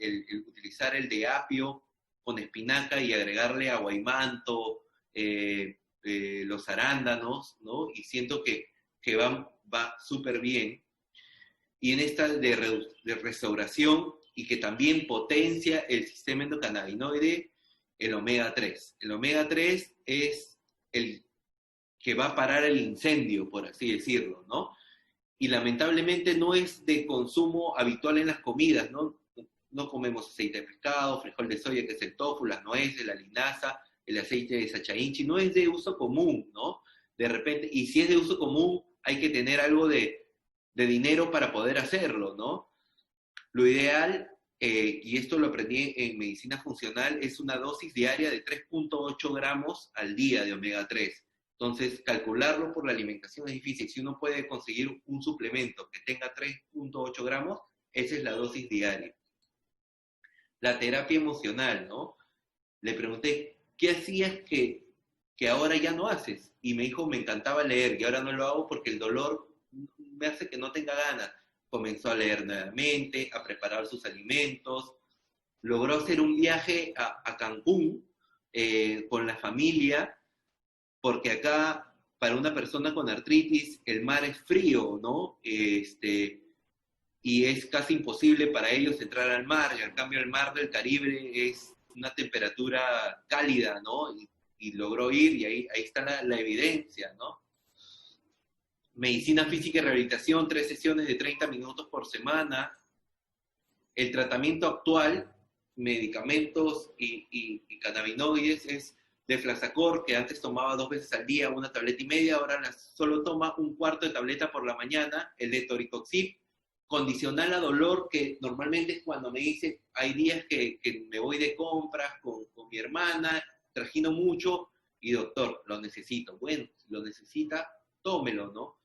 utilizar el de apio con espinaca y agregarle aguaimanto, los arándanos, ¿no? Y siento que va súper bien. Y en esta de restauración, y que también potencia el sistema endocannabinoide, el omega 3. El omega 3 es el que va a parar el incendio, por así decirlo, ¿no? Y lamentablemente no es de consumo habitual en las comidas, ¿no? No comemos aceite de pescado, frijol de soya, que es el tofu, las nueces, la linaza, el aceite de sachainchi, no es de uso común, ¿no? De repente, y si es de uso común, hay que tener algo de dinero para poder hacerlo, ¿no? Lo ideal, y esto lo aprendí en medicina funcional, es una dosis diaria de 3.8 gramos al día de omega 3. Entonces, calcularlo por la alimentación es difícil. Si uno puede conseguir un suplemento que tenga 3.8 gramos, esa es la dosis diaria. La terapia emocional, ¿no? Le pregunté, ¿qué hacías que ahora ya no haces? Y me dijo, me encantaba leer y ahora no lo hago porque el dolor me hace que no tenga ganas. Comenzó a leer nuevamente, a preparar sus alimentos, logró hacer un viaje a Cancún con la familia, porque acá, para una persona con artritis, el mar es frío, ¿no? Y es casi imposible para ellos entrar al mar, y al cambio el mar del Caribe es una temperatura cálida, ¿no? Y logró ir, y ahí está la evidencia, ¿no? Medicina física y rehabilitación, 3 sesiones de 30 minutos por semana. El tratamiento actual, medicamentos y cannabinoides, es Deflazacort, que antes tomaba 2 veces al día, 1 tableta y media, ahora solo toma 1/4 de tableta por la mañana. El de Toricoxib, condicional a dolor, que normalmente es cuando me dice, hay días que me voy de compras con mi hermana, trajino mucho, y doctor, lo necesito. Bueno, si lo necesita, tómelo, ¿no?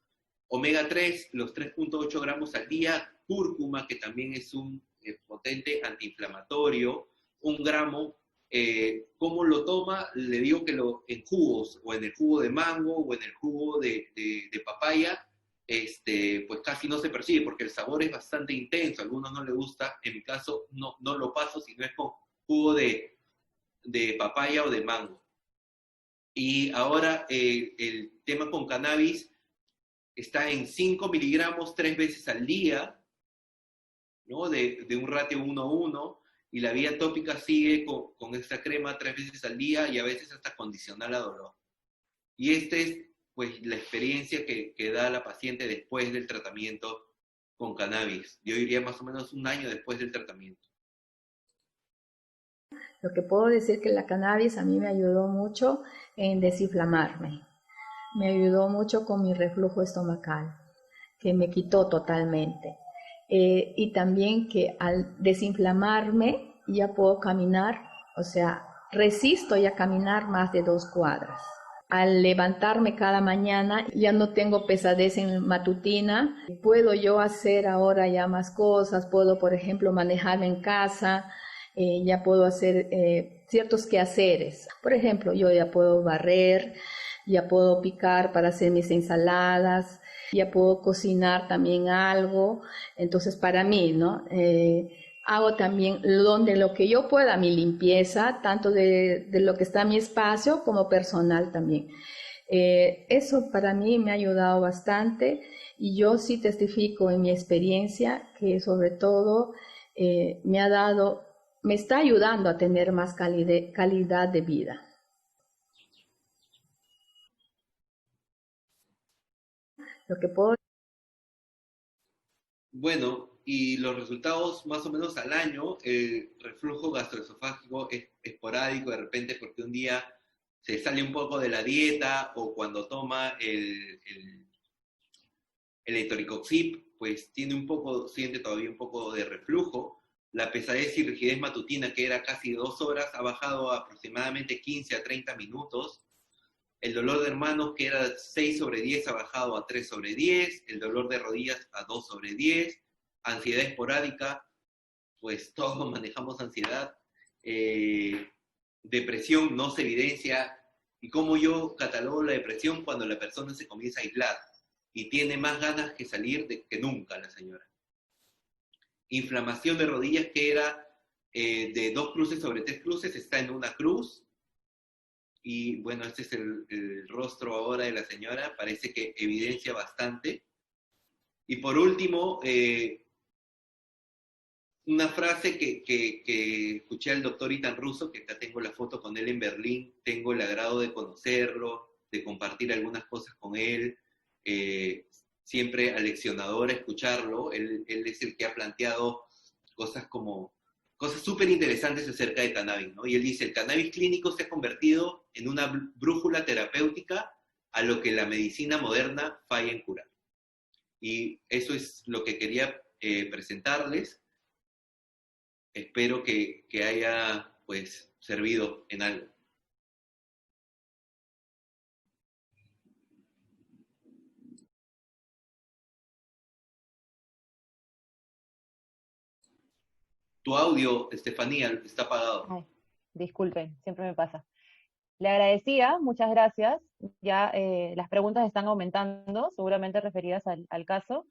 Omega 3, los 3.8 gramos al día. Cúrcuma, que también es un potente antiinflamatorio, 1 gramo. ¿Cómo lo toma? Le digo que en jugos, o en el jugo de mango, o en el jugo de papaya, pues casi no se percibe, porque el sabor es bastante intenso, a algunos no les gusta. En mi caso no lo paso, sino es con jugo de papaya o de mango. Y ahora el tema con cannabis está en 5 miligramos 3 veces al día, ¿no? De un ratio 1:1, y la vía tópica sigue con esta crema 3 veces al día, y a veces hasta condicional a dolor. Y esta es, pues, la experiencia que da la paciente después del tratamiento con cannabis. Yo diría más o menos 1 año después del tratamiento. Lo que puedo decir que la cannabis a mí me ayudó mucho en desinflamarme. Me ayudó mucho con mi reflujo estomacal, que me quitó totalmente. Y también que al desinflamarme ya puedo caminar, o sea, resisto ya caminar más de 2 cuadras. Al levantarme cada mañana ya no tengo pesadez en matutina. Puedo yo hacer ahora ya más cosas, puedo, por ejemplo, manejarme en casa, ya puedo hacer ciertos quehaceres. Por ejemplo, yo ya puedo barrer, ya puedo picar para hacer mis ensaladas, ya puedo cocinar también algo. Entonces, para mí, ¿no? Hago también donde lo que yo pueda, mi limpieza, tanto de lo que está en mi espacio como personal también. Eso para mí me ha ayudado bastante, y yo sí testifico en mi experiencia que sobre todo me está ayudando a tener más calidad de vida. Lo que puedo... Bueno, y los resultados más o menos al año, el reflujo gastroesofágico es esporádico de repente, porque un día se sale un poco de la dieta, o cuando toma el Toricoxib, pues siente todavía un poco de reflujo. La pesadez y rigidez matutina, que era casi 2 horas, ha bajado a aproximadamente 15 a 30 minutos. El dolor de hermanos, que era 6/10, ha bajado a 3/10. El dolor de rodillas a 2/10. ansiedad esporádica, pues todos manejamos ansiedad, depresión no se evidencia, y cómo yo catalogo la depresión cuando la persona se comienza a aislar y tiene más ganas que salir que nunca la señora. Inflamación de rodillas que era de 2 cruces sobre 3 cruces, está en una cruz, y bueno, este es el rostro ahora de la señora, parece que evidencia bastante. Y por último, una frase que escuché al doctor Ethan Russo, que acá tengo la foto con él en Berlín, tengo el agrado de conocerlo, de compartir algunas cosas con él, siempre aleccionador escucharlo. Él es el que ha planteado cosas súper interesantes acerca del cannabis, ¿no? Y él dice, el cannabis clínico se ha convertido en una brújula terapéutica a lo que la medicina moderna falla en curar. Y eso es lo que quería presentarles. Espero que haya, pues, servido en algo. Tu audio, Estefanía, está apagado. Ay, disculpen, siempre me pasa. Le agradecía, muchas gracias. Ya las preguntas están aumentando, seguramente referidas al caso.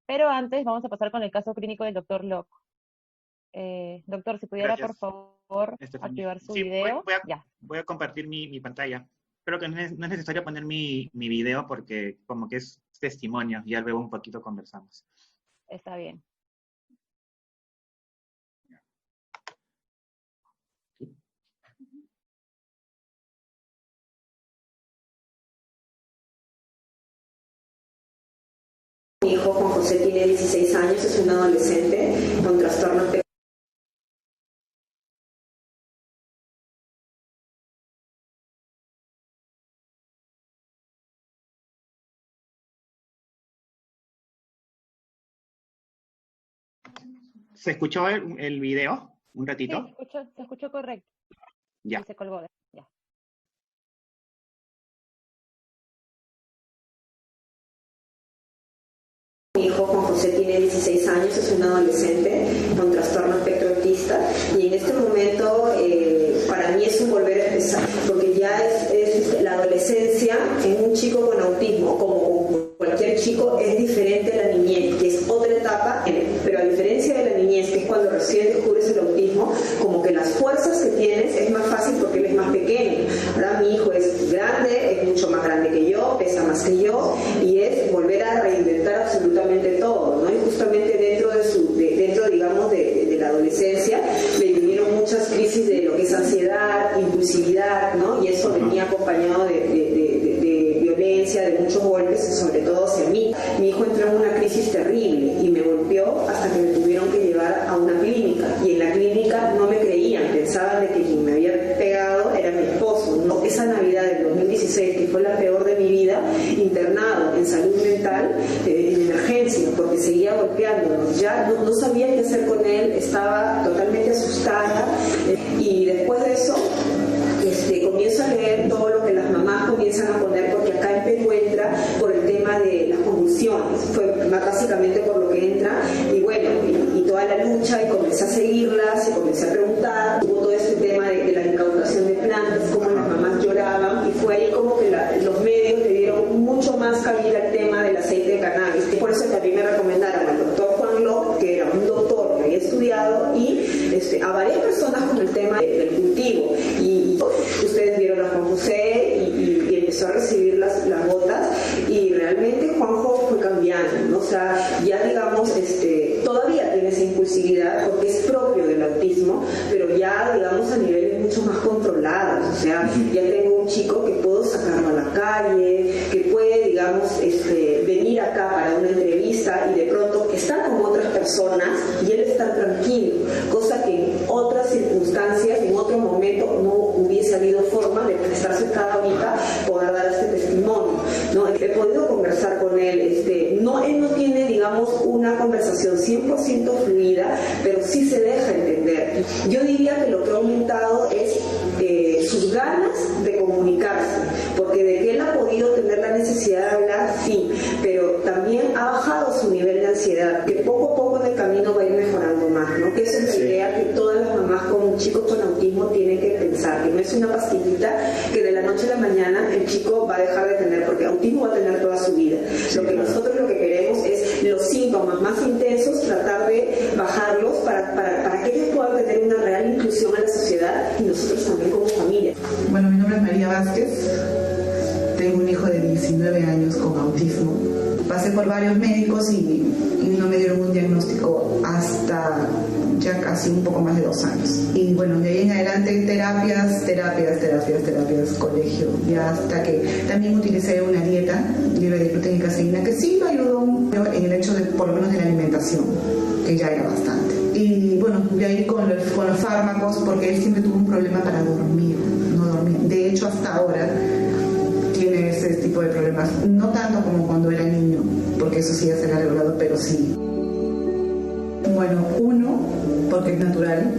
Pero antes vamos a pasar con el caso clínico del doctor Locke. Doctor, si pudiera, Gracias, por favor, Estefanía. activar su Sí, video. voy a compartir mi pantalla. Creo que no es necesario poner mi video porque como que es testimonio, ya luego un poquito conversamos. Está bien. Mi hijo Juan José tiene 16 años, es un adolescente con trastornos. ¿Se escuchó el video un ratito? Sí, se escuchó correcto. Ya. Y se colgó. Ya. Mi hijo Juan José tiene 16 años, es un adolescente con trastorno espectro autista, y en este momento para mí es un volver a empezar, porque ya es la adolescencia en un chico con autismo, como cualquier chico, es diferente a la niñez, que es otra etapa, pero a diferencia de la niñez, que es cuando recién descubres el autismo, como que las fuerzas que tienes es más fácil porque él es más pequeño. Ahora mi hijo es grande, es mucho más grande que yo, pesa más que yo, y es volver a reinventar absolutamente todo, ¿no? Y justamente dentro digamos, de la adolescencia, le vinieron muchas crisis de lo que es ansiedad, impulsividad, ¿no? Y eso venía acompañado de violencia, de muchos golpes, sobre todo hacia mí. Mi hijo entró en una crisis terrible y me golpeó hasta que me tuvieron que llevar a una clínica. Y en la clínica no me creían, pensaban de que quien me había pegado era mi esposo, ¿no? Esa Navidad del 2016, que fue la peor de mi vida, internado en salud mental, en emergencia, porque seguía golpeándonos. Ya no sabía qué hacer con él, estaba totalmente asustada, y después de eso comienzo a leer todo lo que las mamás comienzan a poner, porque acá en Perú entra por el tema de las convulsiones, fue básicamente por lo que entra, y bueno, y toda la lucha, y comencé a seguirlas, y comencé a preguntar, hubo todo este tema de la incautación de plantas, cómo las mamás lloraban, y fue ahí como que los medios le dieron mucho más cabida al tema del aceite de cannabis, y por eso también me recomendaron al doctor Juan Locke, que era un doctor que había estudiado, y a varias personas con el tema del cultivo, y ustedes vieron a Juan José y empezó a recibir las gotas, y realmente Juanjo fue cambiando, ¿no? O sea, ya digamos, todavía tiene esa impulsividad porque es propio del autismo, pero ya digamos a niveles mucho más controlados. O sea, ya tengo un chico que puedo sacarlo a la calle, que puede, digamos, venir acá para una entrevista y de pronto estar con otras personas y él está tranquilo, cosa que en otras circunstancias, en otro momento, no hubiese habido forma de prestarse cada ahorita poder dar este testimonio, ¿no? He podido conversar con él, él no tiene, digamos, una conversación 100% fluida, pero sí se deja entender. Yo diría que lo que ha aumentado es sus ganas de comunicarse, porque de que él ha podido tener la necesidad de hablar, sí, pero también ha bajado su nivel de ansiedad, que poco a poco en el camino va a ir mejorando más, ¿no? Que esa es la idea que todas las mamás con chicos con autismo tienen que pensar, que no es una pastillita que de la noche a la mañana el chico va a dejar de tener, porque autismo va a tener toda su vida. Nosotros lo que queremos es los síntomas más intensos, tratar de bajarlos para que ellos puedan tener una real inclusión en la sociedad y nosotros también como familia. Bueno, mi nombre es María Vázquez, tengo un hijo de 19 años con autismo. Pasé por varios médicos y no me dieron un diagnóstico hasta ya casi un poco más de 2 años. Y bueno, de ahí en adelante terapias, colegio, ya hasta que también utilicé una dieta libre de gluten y caseína que sí me ayudó en el hecho de, por lo menos, de la alimentación, que ya era bastante. Y bueno, de ahí con los fármacos, porque él siempre tuvo un problema para dormir, no dormir. De hecho, hasta ahora tiene ese tipo de problemas, no tanto como cuando era niño, porque eso sí ya se le ha regulado, pero sí. Bueno, uno, porque es natural,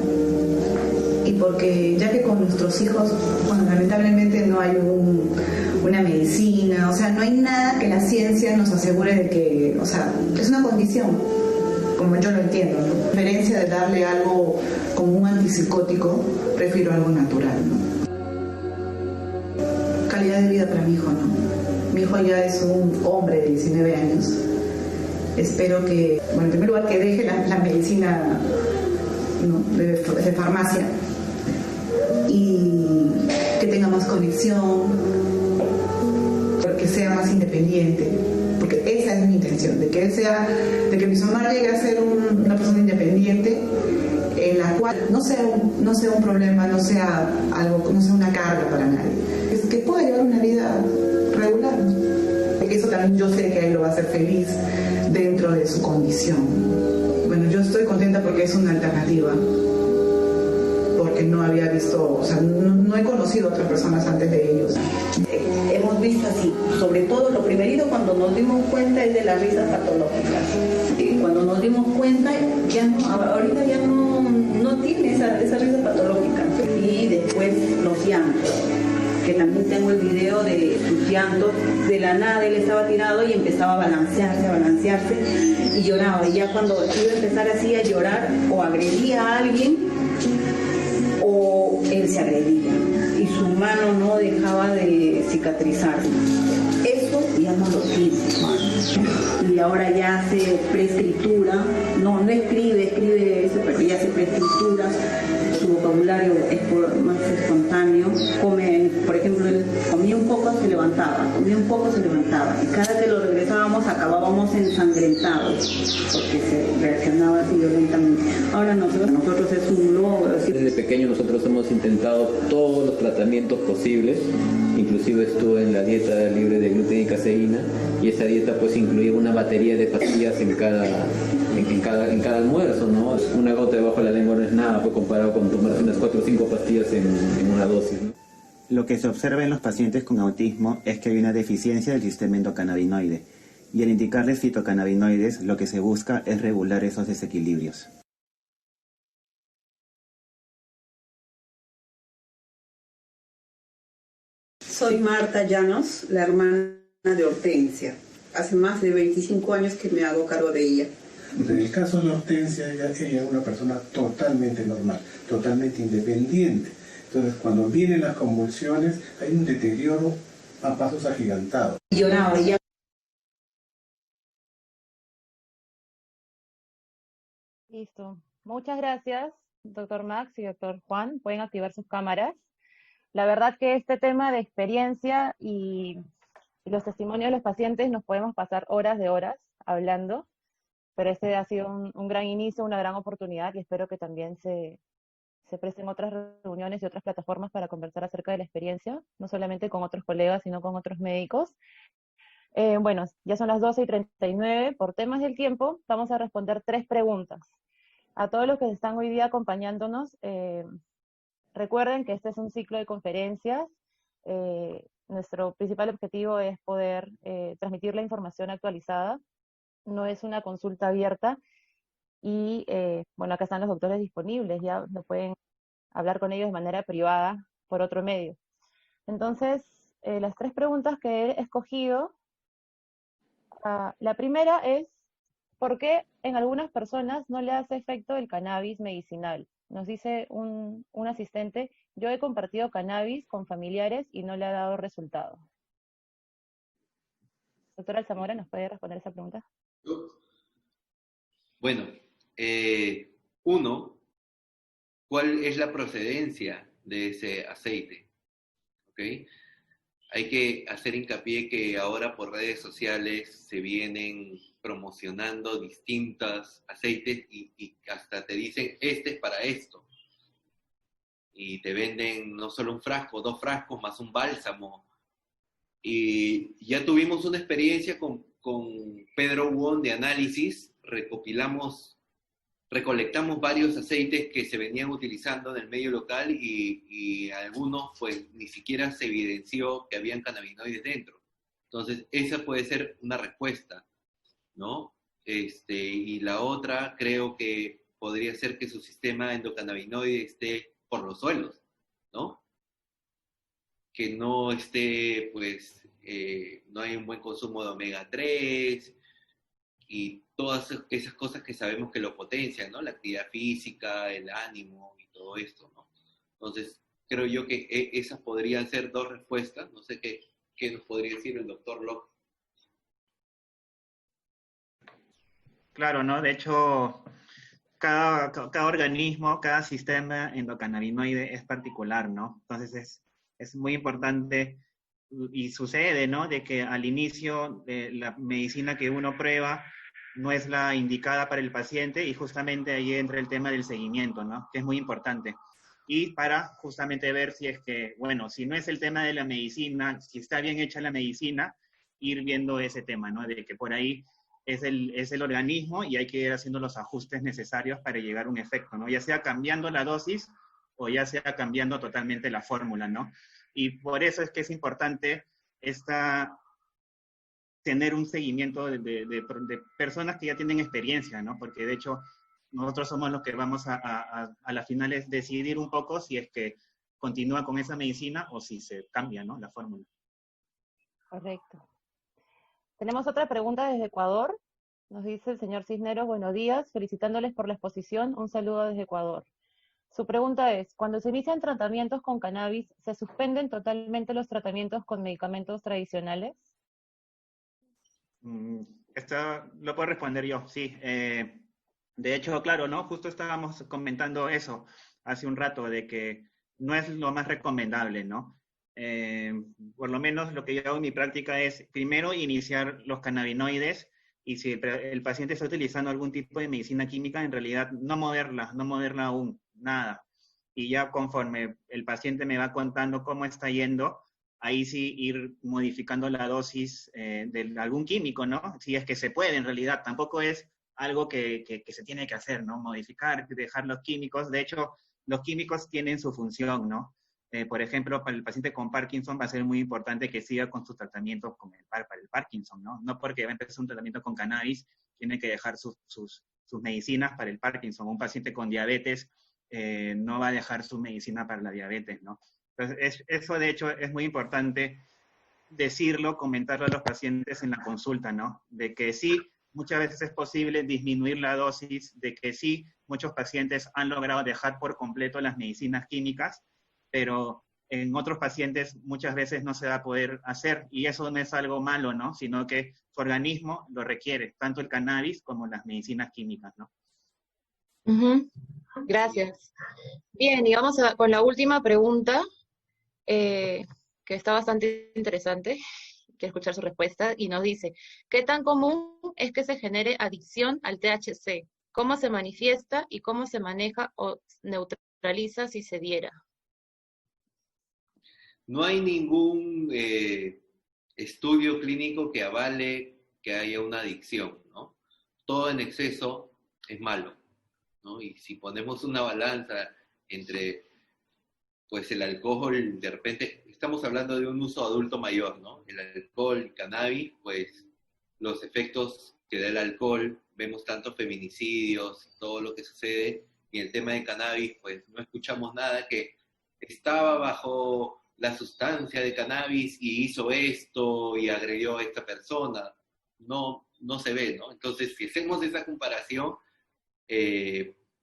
y porque ya que con nuestros hijos, bueno, lamentablemente no hay una medicina, o sea, no hay nada que la ciencia nos asegure de que, o sea, es una condición, como yo lo entiendo, ¿no? A diferencia de darle algo como un antipsicótico, prefiero algo natural, ¿no? Calidad de vida para mi hijo, ¿no? Mi hijo ya es un hombre de 19 años. Espero que, bueno, en primer lugar, que deje la medicina, ¿no?, de farmacia, y que tenga más conexión, que sea más independiente, porque esa es mi intención, de que mi mamá llegue a ser una persona independiente, en la cual no sea un problema, no sea algo, no sea una carga para nadie, que pueda llevar una vida regular, ¿no? Eso también yo sé que a él lo va a hacer feliz dentro de su condición. Bueno, yo estoy contenta porque es una alternativa, porque no había visto, o sea, no he conocido a otras personas antes de ellos. Hemos visto así, sobre todo lo primerito cuando nos dimos cuenta es de las risas patológicas. Cuando nos dimos cuenta, ahorita ya no tiene esa risa patológica. Y después los llantos, que también tengo el video de sus llantos. De la nada él estaba tirado y empezaba a balancearse y lloraba. Y ya cuando iba a empezar así a llorar, o agredía a alguien o él se agredía. Y su mano no dejaba de cicatrizar. Eso ya no lo tiene. Y ahora ya hace preescritura, no escribe eso, pero ya hace preescrituras. Su vocabulario es más espontáneo. Come, por ejemplo, él comía un poco, se levantaba, y cada que lo regresábamos acabábamos ensangrentados, porque se reaccionaba así violentamente. Ahora nosotros es un logro. Desde pequeño nosotros hemos intentado todos los tratamientos posibles, inclusive estuve en la dieta libre de gluten y caseína, y esa dieta pues incluía una batería de pastillas en cada almuerzo, ¿no? Una gota debajo de la lengua no es nada, pues comparado con tomarse unas 4 o 5 pastillas en una dosis, ¿no? Lo que se observa en los pacientes con autismo es que hay una deficiencia del sistema endocannabinoide, y al indicarles fitocannabinoides, lo que se busca es regular esos desequilibrios. Soy Marta Llanos, la hermana de Hortensia. Hace más de 25 años que me hago cargo de ella. En el caso de Hortensia, ella es una persona totalmente normal, totalmente independiente. Entonces, cuando vienen las convulsiones, hay un deterioro a pasos agigantados. Lloraba ya. Listo. Muchas gracias, doctor Max y doctor Juan. Pueden activar sus cámaras. La verdad que este tema de experiencia y los testimonios de los pacientes nos podemos pasar horas de horas hablando, pero este ha sido un gran inicio, una gran oportunidad, y espero que también se presten otras reuniones y otras plataformas para conversar acerca de la experiencia, no solamente con otros colegas, sino con otros médicos. Bueno, ya son las 12:39, por temas del tiempo, vamos a responder 3 preguntas. A todos los que están hoy día acompañándonos, recuerden que este es un ciclo de conferencias. Nuestro principal objetivo es poder transmitir la información actualizada. No es una consulta abierta. Y bueno, acá están los doctores disponibles, ya no pueden hablar con ellos de manera privada por otro medio. Entonces, las 3 preguntas que he escogido, la primera es, ¿por qué en algunas personas no le hace efecto el cannabis medicinal? Nos dice un asistente, yo he compartido cannabis con familiares y no le ha dado resultado. Doctora Alzamora, ¿nos puede responder esa pregunta? Bueno, uno, ¿cuál es la procedencia de ese aceite? ¿Ok? Hay que hacer hincapié que ahora por redes sociales se vienen promocionando distintos aceites y hasta te dicen, este es para esto. Y te venden no solo un frasco, 2 frascos más un bálsamo. Y ya tuvimos una experiencia con Pedro Wong de análisis, recolectamos varios aceites que se venían utilizando en el medio local y algunos pues ni siquiera se evidenció que habían cannabinoides dentro. Entonces esa puede ser una respuesta, ¿no? Y la otra creo que podría ser que su sistema endocannabinoide esté por los suelos, ¿no? Que no esté, pues, no hay un buen consumo de omega 3 y todas esas cosas que sabemos que lo potencian, ¿no? La actividad física, el ánimo y todo esto, ¿no? Entonces, creo yo que esas podrían ser 2 respuestas. No sé qué nos podría decir el doctor Locke. Claro, ¿no? De hecho, cada organismo, cada sistema endocannabinoide es particular, ¿no? Entonces es muy importante y sucede, ¿no? De que al inicio la medicina que uno prueba no es la indicada para el paciente y justamente ahí entra el tema del seguimiento, ¿no? Que es muy importante. Y para justamente ver si es que, bueno, si no es el tema de la medicina, si está bien hecha la medicina, ir viendo ese tema, ¿no? De que por ahí es el organismo y hay que ir haciendo los ajustes necesarios para llegar a un efecto, ¿no? Ya sea cambiando la dosis o ya sea cambiando totalmente la fórmula, ¿no? Y por eso es que es importante tener un seguimiento de personas que ya tienen experiencia, ¿no? Porque de hecho nosotros somos los que vamos a las finales decidir un poco si es que continúa con esa medicina o si se cambia, ¿no? La fórmula. Correcto. Tenemos otra pregunta desde Ecuador. Nos dice el señor Cisneros, buenos días, felicitándoles por la exposición, un saludo desde Ecuador. Su pregunta es, cuando se inician tratamientos con cannabis, ¿se suspenden totalmente los tratamientos con medicamentos tradicionales? Esto lo puedo responder yo, sí. De hecho, claro, ¿no? Justo estábamos comentando eso hace un rato, de que no es lo más recomendable, ¿no? Por lo menos lo que yo hago en mi práctica es primero iniciar los cannabinoides y si el paciente está utilizando algún tipo de medicina química, en realidad no moverla aún, nada. Y ya conforme el paciente me va contando cómo está yendo, ahí sí ir modificando la dosis de algún químico, ¿no? Si es que se puede, en realidad. Tampoco es algo que se tiene que hacer, ¿no? Modificar, dejar los químicos. De hecho, los químicos tienen su función, ¿no? Por ejemplo, para el paciente con Parkinson va a ser muy importante que siga con sus tratamientos para el Parkinson, ¿no? No porque va a empezar un tratamiento con cannabis, tiene que dejar sus medicinas para el Parkinson. Un paciente con diabetes no va a dejar su medicina para la diabetes, ¿no? Entonces, eso de hecho es muy importante decirlo, comentarlo a los pacientes en la consulta, ¿no? De que sí, muchas veces es posible disminuir la dosis, de que sí, muchos pacientes han logrado dejar por completo las medicinas químicas, pero en otros pacientes muchas veces no se va a poder hacer, y eso no es algo malo, ¿no? Sino que su organismo lo requiere, tanto el cannabis como las medicinas químicas, ¿no? Gracias. Bien, y vamos con la última pregunta, que está bastante interesante. Quiero escuchar su respuesta, y nos dice, ¿qué tan común es que se genere adicción al THC? ¿Cómo se manifiesta y cómo se maneja o neutraliza si se diera? No hay ningún estudio clínico que avale que haya una adicción, ¿no? Todo en exceso es malo, ¿no? Y si ponemos una balanza entre, pues, el alcohol, de repente, estamos hablando de un uso adulto mayor, ¿no? El alcohol, el cannabis, pues, los efectos que da el alcohol, vemos tantos feminicidios, todo lo que sucede, y el tema de cannabis, pues, no escuchamos nada que estaba bajo la sustancia de cannabis y hizo esto y agredió a esta persona. no se ve, ¿no? Entonces, si hacemos esa comparación,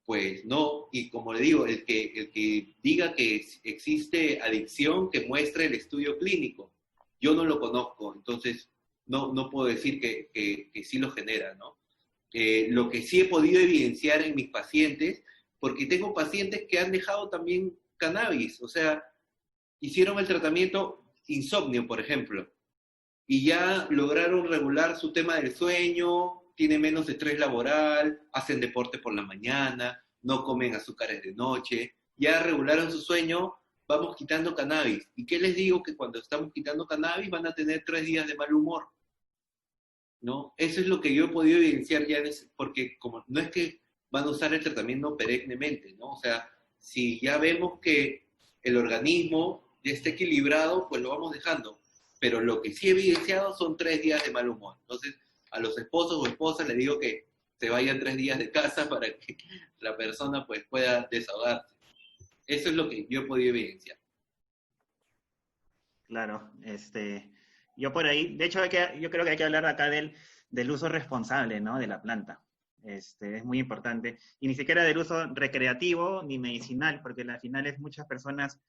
pues no, y como le digo, el que diga que existe adicción, que muestre el estudio clínico. Yo no lo conozco, entonces no puedo decir que sí lo genera, ¿no? Lo que sí he podido evidenciar en mis pacientes, porque tengo pacientes que han dejado también cannabis, o sea, hicieron el tratamiento insomnio, por ejemplo, y ya lograron regular su tema del sueño, tienen menos estrés laboral, hacen deporte por la mañana, no comen azúcares de noche, ya regularon su sueño, vamos quitando cannabis. ¿Y qué les digo? Que cuando estamos quitando cannabis van a tener 3 días de mal humor, ¿no? Eso es lo que yo he podido evidenciar ya, porque como no es que van a usar el tratamiento perennemente, ¿no? O sea, si ya vemos que el organismo ya está equilibrado, pues lo vamos dejando. Pero lo que sí he evidenciado son 3 días de mal humor. Entonces, a los esposos o esposas les digo que se vayan 3 días de casa para que la persona pues pueda desahogarse. Eso es lo que yo he podido evidenciar. Claro, yo por ahí, de hecho yo creo que hay que hablar acá del uso responsable, ¿no? De la planta. Es muy importante. Y ni siquiera del uso recreativo ni medicinal, porque al final muchas personas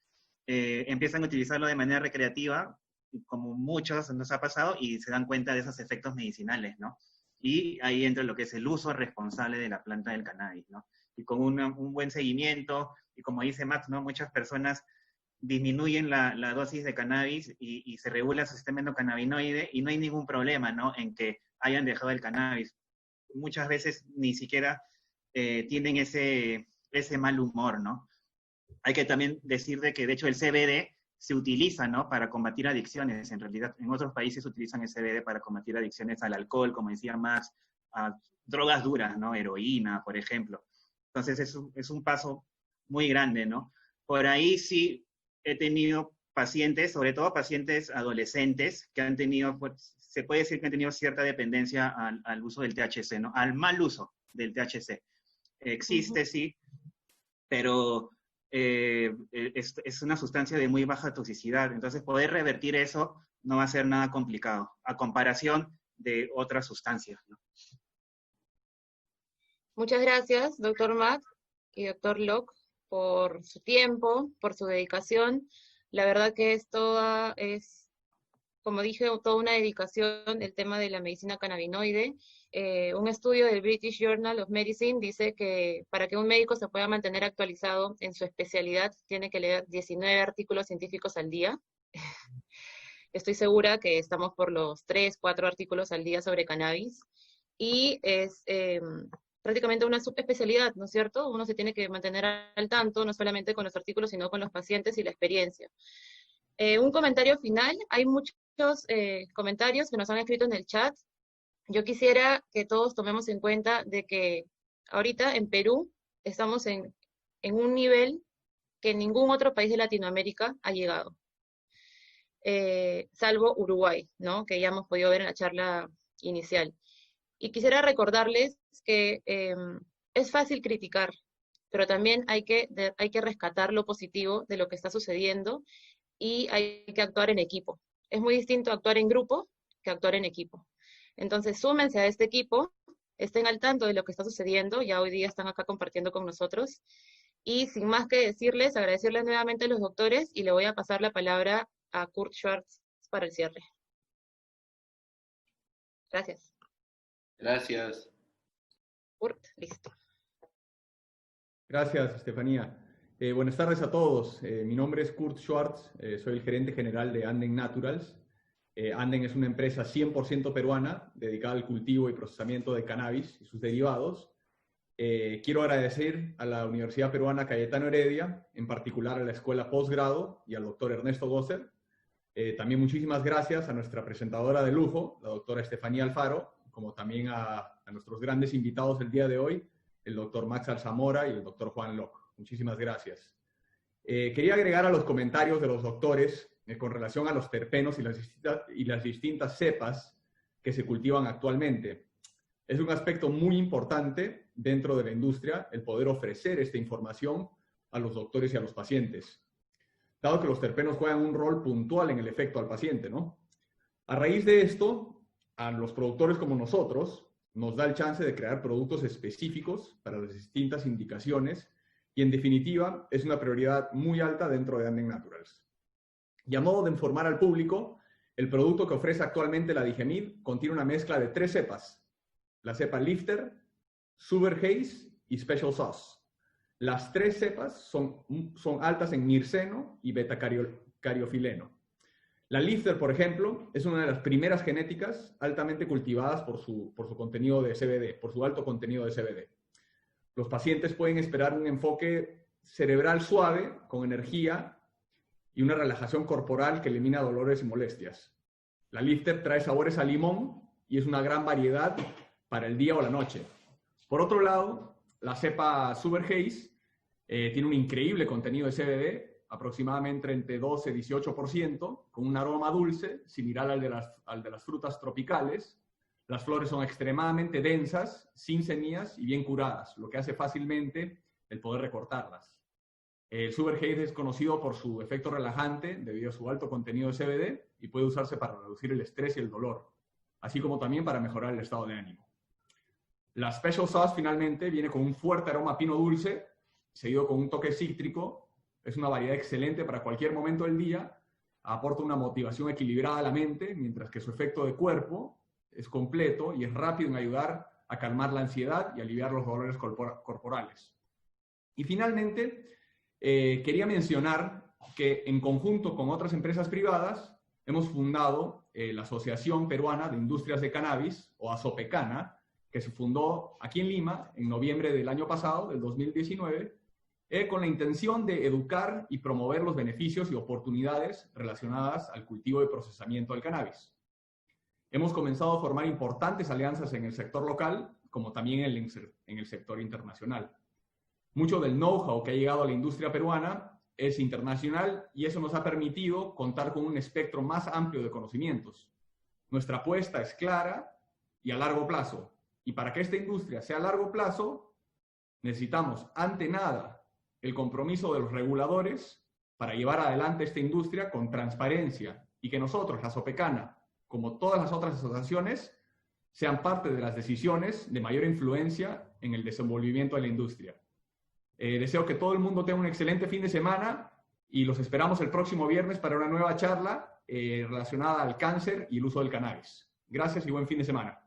empiezan a utilizarlo de manera recreativa, como muchos nos ha pasado, y se dan cuenta de esos efectos medicinales, ¿no? Y ahí entra lo que es el uso responsable de la planta del cannabis, ¿no? Y con un buen seguimiento, y como dice Max, ¿no? Muchas personas disminuyen la dosis de cannabis y se regula su sistema endocannabinoide y no hay ningún problema, ¿no? En que hayan dejado el cannabis. Muchas veces ni siquiera tienen ese mal humor, ¿no? Hay que también decir de que, de hecho, el CBD se utiliza, ¿no? Para combatir adicciones. En realidad, en otros países utilizan el CBD para combatir adicciones al alcohol, como decía Max, a drogas duras, ¿no? Heroína, por ejemplo. Entonces, es un paso muy grande, ¿no? Por ahí sí he tenido pacientes, sobre todo pacientes adolescentes, que han tenido, pues, se puede decir que han tenido cierta dependencia al uso del THC, ¿no? Al mal uso del THC. Existe, sí, pero es una sustancia de muy baja toxicidad, entonces poder revertir eso no va a ser nada complicado, a comparación de otras sustancias, ¿no? Muchas gracias, doctor Max y doctor Locke, por su tiempo, por su dedicación. La verdad que es, como dije, toda una dedicación el tema de la medicina cannabinoide. Un estudio del British Journal of Medicine dice que para que un médico se pueda mantener actualizado en su especialidad, tiene que leer 19 artículos científicos al día. Estoy segura que estamos por los 3, 4 artículos al día sobre cannabis. Y es prácticamente una subespecialidad, ¿no es cierto? Uno se tiene que mantener al tanto, no solamente con los artículos, sino con los pacientes y la experiencia. Un comentario final. Hay muchos comentarios que nos han escrito en el chat. Yo quisiera que todos tomemos en cuenta de que ahorita en Perú estamos en un nivel que ningún otro país de Latinoamérica ha llegado. Salvo Uruguay, ¿no? Que ya hemos podido ver en la charla inicial. Y quisiera recordarles que es fácil criticar, pero también hay que rescatar lo positivo de lo que está sucediendo y hay que actuar en equipo. Es muy distinto actuar en grupo que actuar en equipo. Entonces, súmense a este equipo, estén al tanto de lo que está sucediendo, ya hoy día están acá compartiendo con nosotros. Y sin más que decirles, agradecerles nuevamente a los doctores y le voy a pasar la palabra a Kurt Schwartz para el cierre. Gracias. Gracias. Kurt, listo. Gracias, Estefanía. Buenas tardes a todos. Mi nombre es Kurt Schwartz, soy el gerente general de Anden Naturals. Anden es una empresa 100% peruana dedicada al cultivo y procesamiento de cannabis y sus derivados. Quiero agradecer a la Universidad Peruana Cayetano Heredia, en particular a la Escuela Postgrado y al doctor Ernesto Gosser. También muchísimas gracias a nuestra presentadora de lujo, la doctora Estefanía Alfaro, como también a nuestros grandes invitados el día de hoy, el doctor Max Alzamora y el doctor Juan Locke. Muchísimas gracias. Quería agregar a los comentarios de los doctores con relación a los terpenos y las distintas cepas que se cultivan actualmente. Es un aspecto muy importante dentro de la industria el poder ofrecer esta información a los doctores y a los pacientes, dado que los terpenos juegan un rol puntual en el efecto al paciente, ¿no? A raíz de esto, a los productores como nosotros nos da el chance de crear productos específicos para las distintas indicaciones y, en definitiva, es una prioridad muy alta dentro de Anden Naturals. Y a modo de informar al público, el producto que ofrece actualmente la Digemid contiene una mezcla de 3 cepas: la cepa Lifter, Super Haze y Special Sauce. Las 3 cepas son altas en mirceno y beta-cariofileno. La Lifter, por ejemplo, es una de las primeras genéticas altamente cultivadas por su contenido de CBD, por su alto contenido de CBD. Los pacientes pueden esperar un enfoque cerebral suave, con energía y una relajación corporal que elimina dolores y molestias. La Lifter trae sabores a limón y es una gran variedad para el día o la noche. Por otro lado, la cepa Super Haze tiene un increíble contenido de CBD, aproximadamente entre 12 y 18%, con un aroma dulce, similar al de las frutas tropicales. Las flores son extremadamente densas, sin semillas y bien curadas, lo que hace fácilmente el poder recortarlas. El Super Haze es conocido por su efecto relajante debido a su alto contenido de CBD y puede usarse para reducir el estrés y el dolor, así como también para mejorar el estado de ánimo. La Special Sauce finalmente viene con un fuerte aroma pino dulce, seguido con un toque cítrico. Es una variedad excelente para cualquier momento del día, aporta una motivación equilibrada a la mente, mientras que su efecto de cuerpo es completo y es rápido en ayudar a calmar la ansiedad y aliviar los dolores corporales. Y finalmente, quería mencionar que en conjunto con otras empresas privadas hemos fundado la Asociación Peruana de Industrias de Cannabis, o ASOPECANA, que se fundó aquí en Lima en noviembre del año pasado, del 2019, con la intención de educar y promover los beneficios y oportunidades relacionadas al cultivo y procesamiento del cannabis. Hemos comenzado a formar importantes alianzas en el sector local, como también en el sector internacional. Mucho del know-how que ha llegado a la industria peruana es internacional y eso nos ha permitido contar con un espectro más amplio de conocimientos. Nuestra apuesta es clara y a largo plazo. Y para que esta industria sea a largo plazo, necesitamos, ante nada, el compromiso de los reguladores para llevar adelante esta industria con transparencia y que nosotros, la ASOPECANA, como todas las otras asociaciones, sean parte de las decisiones de mayor influencia en el desenvolvimiento de la industria. Deseo que todo el mundo tenga un excelente fin de semana y los esperamos el próximo viernes para una nueva charla relacionada al cáncer y el uso del cannabis. Gracias y buen fin de semana.